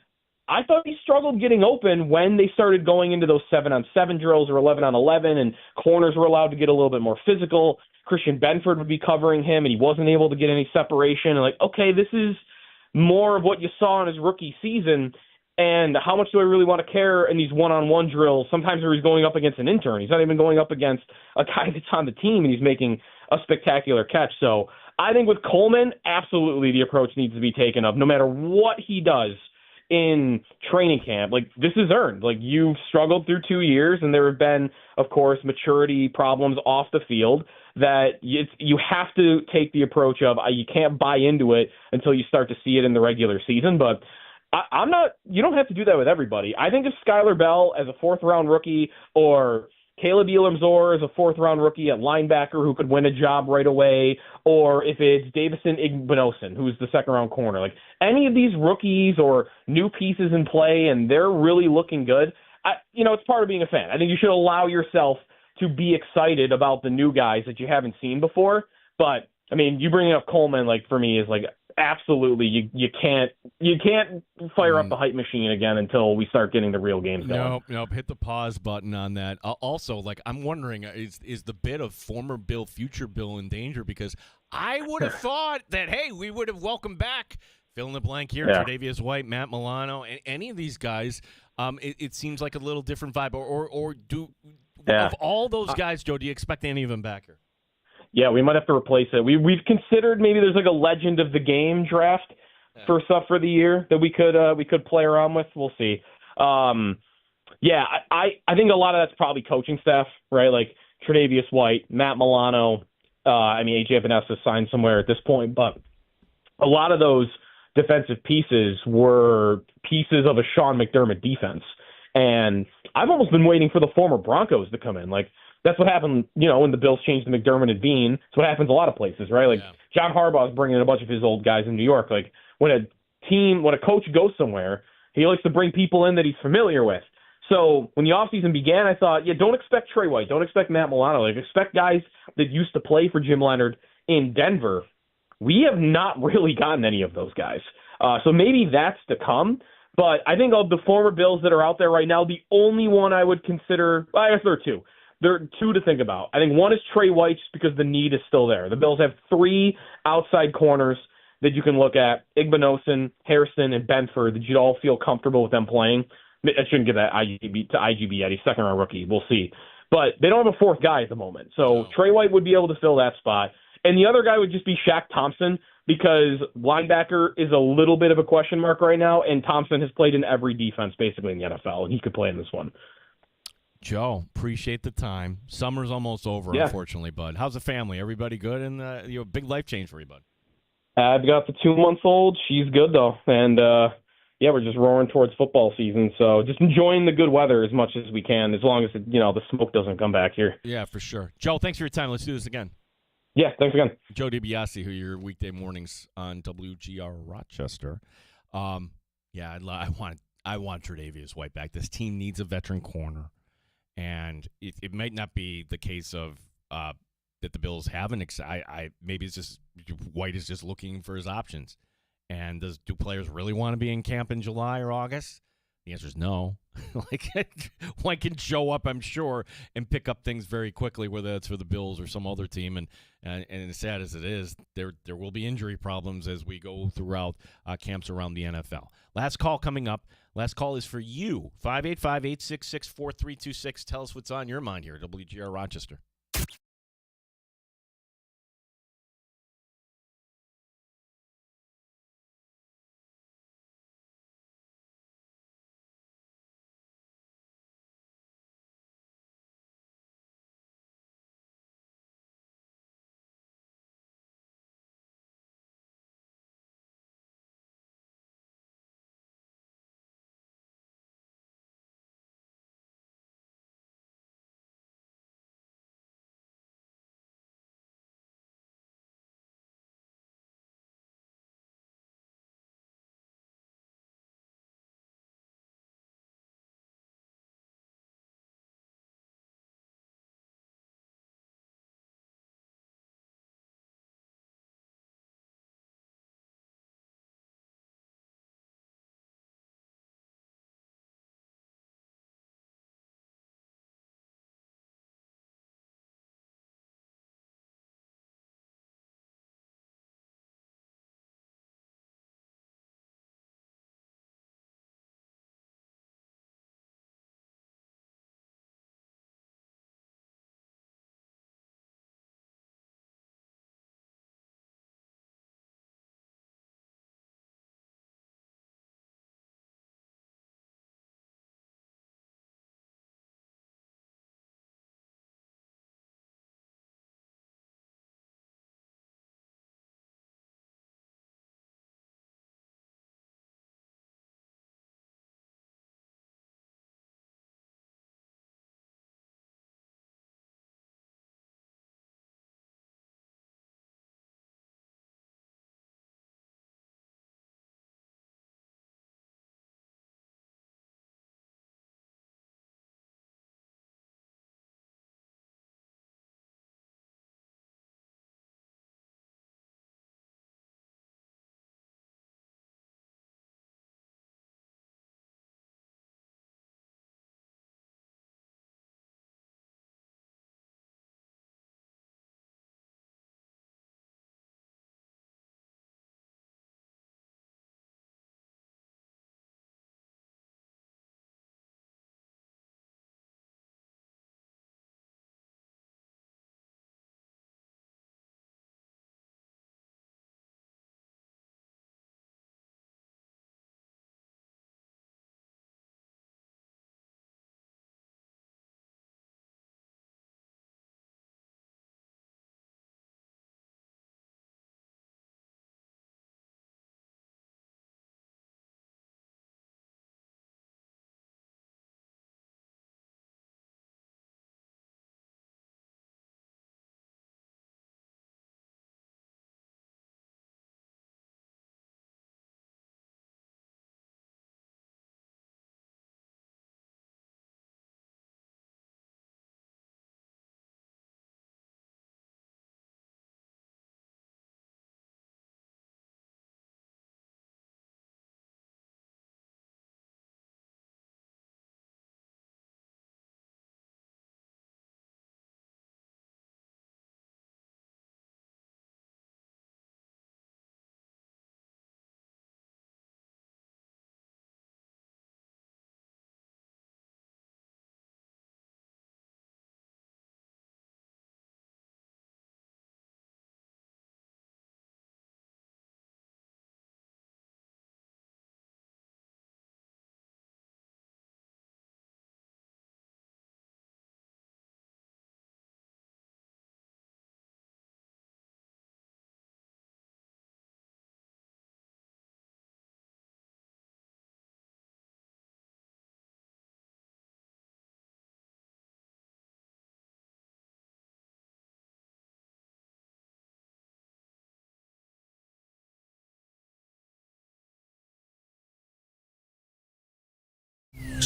I thought he struggled getting open when they started going into those 7-on-7 drills or 11-on-11, and corners were allowed to get a little bit more physical. Christian Benford would be covering him, and he wasn't able to get any separation. And like, okay, this is more of what you saw in his rookie season, and how much do I really want to care in these one-on-one drills? Sometimes where he's going up against an intern. He's not even going up against a guy that's on the team, and he's making a spectacular catch. So I think with Coleman, absolutely the approach needs to be taken of no matter what he does in training camp. Like, this is earned. Like, you've struggled through 2 years, and there have been, of course, maturity problems off the field that you have to take the approach of you can't buy into it until you start to see it in the regular season. But I'm not. You don't have to do that with everybody. I think if Skylar Bell as a fourth-round rookie or Caleb Elamzor as a fourth-round rookie at linebacker who could win a job right away, or if it's Davison Igbinosun, who's the second-round corner, like any of these rookies or new pieces in play, and they're really looking good, it's part of being a fan. I think you should allow yourself to be excited about the new guys that you haven't seen before. But, I mean, you bringing up Coleman, like, for me is like, absolutely, you can't fire up the hype machine again until we start getting the real games going. Nope. Hit the pause button on that. Also, like, I'm wondering, is the bit of former Bill, future Bill in danger? Because I would have thought that, hey, we would have welcomed back, fill in the blank here, Tre'Davious White, Matt Milano, and any of these guys. It seems like a little different vibe. Of all those guys, Joe, do you expect any of them back here? Yeah, we might have to replace it. We've considered maybe there's like a legend of the game draft for stuff for the year that we could play around with. We'll see. I think a lot of that's probably coaching staff, right? Like Tre'Davious White, Matt Milano. AJ Vanessa signed somewhere at this point, but a lot of those defensive pieces were pieces of a Sean McDermott defense, and I've almost been waiting for the former Broncos to come in. Like, that's what happened, when the Bills changed to McDermott and Bean. It's what happens a lot of places, right? Like, John Harbaugh's bringing in a bunch of his old guys in New York. Like, when a coach goes somewhere, he likes to bring people in that he's familiar with. So when the offseason began, I thought, don't expect Trey White. Don't expect Matt Milano. Like, expect guys that used to play for Jim Leonhard in Denver. We have not really gotten any of those guys. So maybe that's to come. But I think of the former Bills that are out there right now, the only one I would consider, I guess there are two. There are two to think about. I think one is Trey White just because the need is still there. The Bills have three outside corners that you can look at, Igbinosun, Harrison, and Benford, that you'd all feel comfortable with them playing. I shouldn't give that IGB yet. He's second-round rookie. We'll see. But they don't have a fourth guy at the moment. So Trey White would be able to fill that spot. And the other guy would just be Shaq Thompson, because linebacker is a little bit of a question mark right now, and Thompson has played in every defense basically in the NFL, and he could play in this one. Joe, appreciate the time. Summer's almost over, unfortunately, bud. How's the family? Everybody good? And big life change for you, bud. I've got the 2-month-old. She's good, though. And, we're just roaring towards football season. So just enjoying the good weather as much as we can, as long as, the smoke doesn't come back here. Yeah, for sure. Joe, thanks for your time. Let's do this again. Yeah, thanks again. Joe DiBiase, who your weekday mornings on WGR Rochester. I want Tre'Davious White back. This team needs a veteran corner. And it might not be the case of that the Bills haven't. Maybe it's just White is just looking for his options. And do players really want to be in camp in July or August? The answer is no. White can show up, I'm sure, and pick up things very quickly, whether it's for the Bills or some other team. And as sad as it is, there will be injury problems as we go throughout camps around the NFL. Last call coming up. Last call is for you. 585-866-4326. Tell us what's on your mind here at WGR Rochester.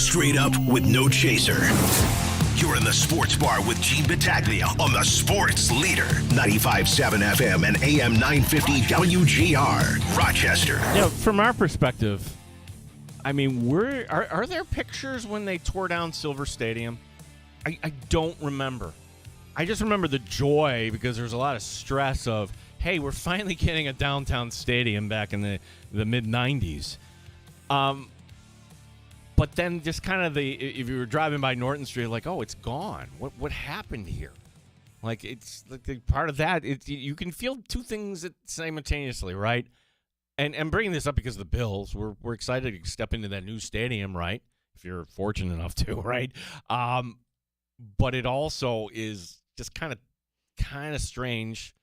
Straight up with no chaser. You're in the Sports Bar with Gene Battaglia on the Sports Leader. 95.7 FM and AM 950 WGR, Rochester. From our perspective, I mean, are there pictures when they tore down Silver Stadium? I don't remember. I just remember the joy because there's a lot of stress of, hey, we're finally getting a downtown stadium back in the mid-'90s. But then just kind of if you were driving by Norton Street, like, oh, it's gone. What happened here? Like, it's like part of that. You can feel two things simultaneously, right? And I'm bringing this up because of the Bills. We're excited to step into that new stadium, right? If you're fortunate enough to, right? But it also is just kind of strange,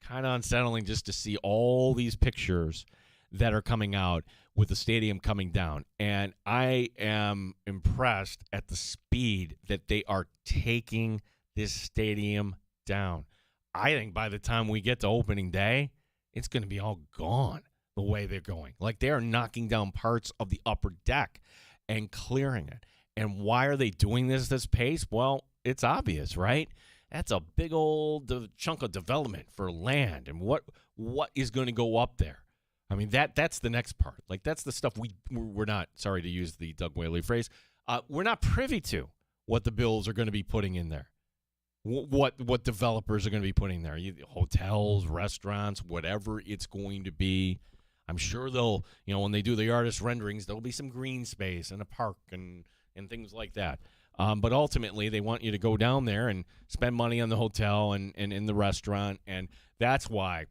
kind of unsettling just to see all these pictures that are coming out with the stadium coming down. And I am impressed at the speed that they are taking this stadium down. I think by the time we get to opening day, it's going to be all gone the way they're going. Like, they are knocking down parts of the upper deck and clearing it. And why are they doing this pace? Well, it's obvious, right? That's a big old chunk of development for land. And what is going to go up there? I mean, that's the next part. Like, that's the stuff we're not, sorry to use the Doug Whaley phrase, we're not privy to what the Bills are going to be putting in there. What developers are going to be putting there. Hotels, restaurants, whatever it's going to be. I'm sure they'll, when they do the artist renderings, there'll be some green space and a park and things like that. But ultimately, they want you to go down there and spend money on the hotel and in the restaurant. And that's why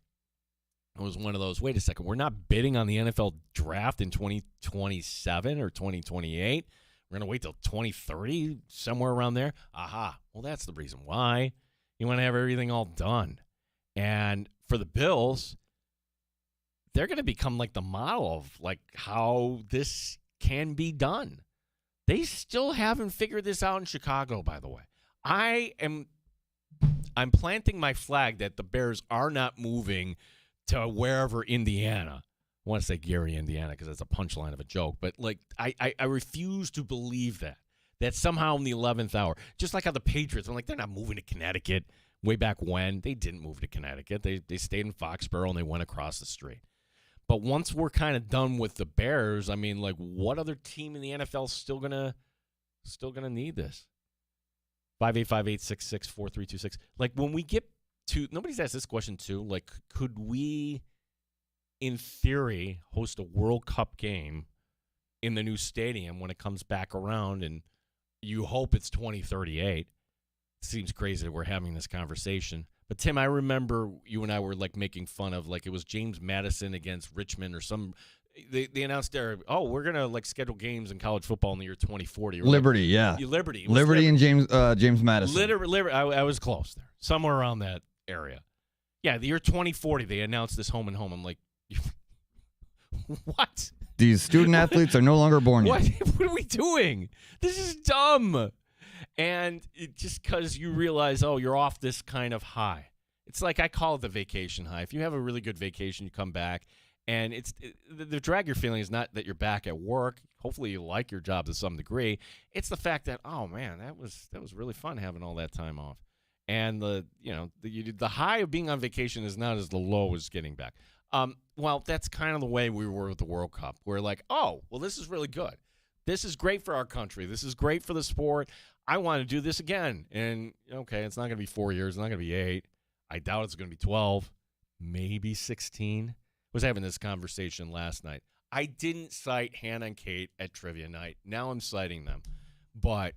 it was one of those, wait a second, we're not bidding on the NFL draft in 2027 or 2028. We're going to wait till 2030, somewhere around there. Aha. Well, that's the reason why. You want to have everything all done. And for the Bills, they're going to become like the model of like how this can be done. They still haven't figured this out in Chicago, by the way. I'm planting my flag that the Bears are not moving to wherever Indiana. I want to say Gary, Indiana, because that's a punchline of a joke. But, like, I refuse to believe that somehow in the 11th hour, just like how the Patriots, I'm like, they're not moving to Connecticut way back when. They didn't move to Connecticut. They stayed in Foxborough, and they went across the street. But once we're kind of done with the Bears, I mean, like, what other team in the NFL is still gonna need this? 585-866-4326. Like, when we get to, nobody's asked this question too, like, could we, in theory, host a World Cup game in the new stadium when it comes back around, and you hope it's 2038? It seems crazy that we're having this conversation. But, Tim, I remember you and I were, like, making fun of, like, it was James Madison against Richmond or some – they announced there, we're going to, like, schedule games in college football in the year 2040. Liberty, yeah. Liberty and James Madison. Liberty, I was close there, somewhere around that area. Yeah, the year 2040, they announced this home and home. I'm like, what? These student athletes are no longer born yet. What are we doing? This is dumb. And just because you realize, you're off this kind of high. It's like I call it the vacation high. If you have a really good vacation, you come back, and the drag you're feeling is not that you're back at work. Hopefully you like your job to some degree. It's the fact that, oh, man, that was really fun having all that time off. And the high of being on vacation is not as the low as getting back. Well, that's kind of the way we were with the World Cup. We're like, this is really good. This is great for our country. This is great for the sport. I want to do this again. And, okay, it's not going to be 4 years. It's not going to be 8. I doubt it's going to be 12, maybe 16. I was having this conversation last night. I didn't cite Hannah and Kate at trivia night. Now I'm citing them. But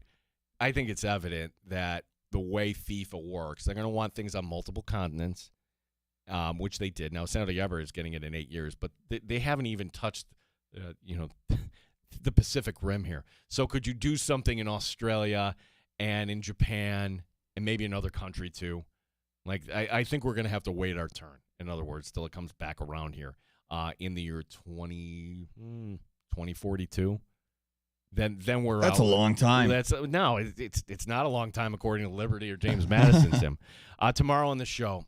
I think it's evident that the way FIFA works, they're going to want things on multiple continents, which they did. Now, Senator Yeber is getting it in 8 years, but they haven't even touched, the Pacific Rim here. So could you do something in Australia and in Japan and maybe another country too? Like, I think we're going to have to wait our turn, in other words, till it comes back around here in the year 2042. Then we're That's out. a long time. It's not a long time according to Liberty or James Madison, Tim. Tomorrow on the show,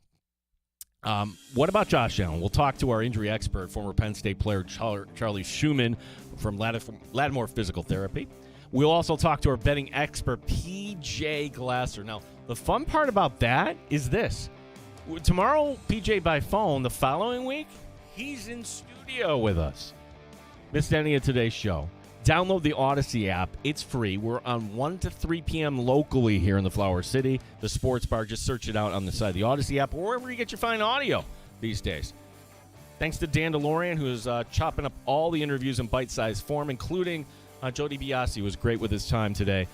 what about Josh Allen? We'll talk to our injury expert, former Penn State player Charlie Schumann from Lattimore Physical Therapy. We'll also talk to our betting expert, PJ Glasser. Now, the fun part about that is this. Tomorrow, PJ by phone. The following week, he's in studio with us. Missed any of today's show? Download the Odyssey app. It's free. We're on 1 to 3 p.m. locally here in the Flower City. The Sports Bar. Just search it out on the side of the Odyssey app or wherever you get your fine audio these days. Thanks to Dan DeLorean, who is chopping up all the interviews in bite-sized form, including Jody Biasi, was great with his time today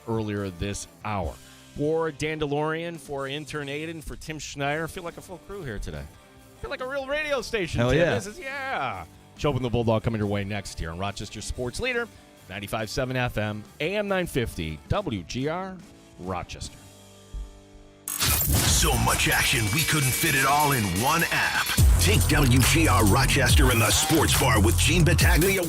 earlier this hour. For Dan DeLorean, for intern Aiden, for Tim Schneider, I feel like a full crew here today. I feel like a real radio station. Hell Tim. yeah. This is, Chopin the Bulldog coming your way next here on Rochester Sports Leader, 95.7 FM, AM 950, WGR Rochester. So much action, we couldn't fit it all in one app. Take WGR Rochester and the Sports Bar with Gene Battaglia.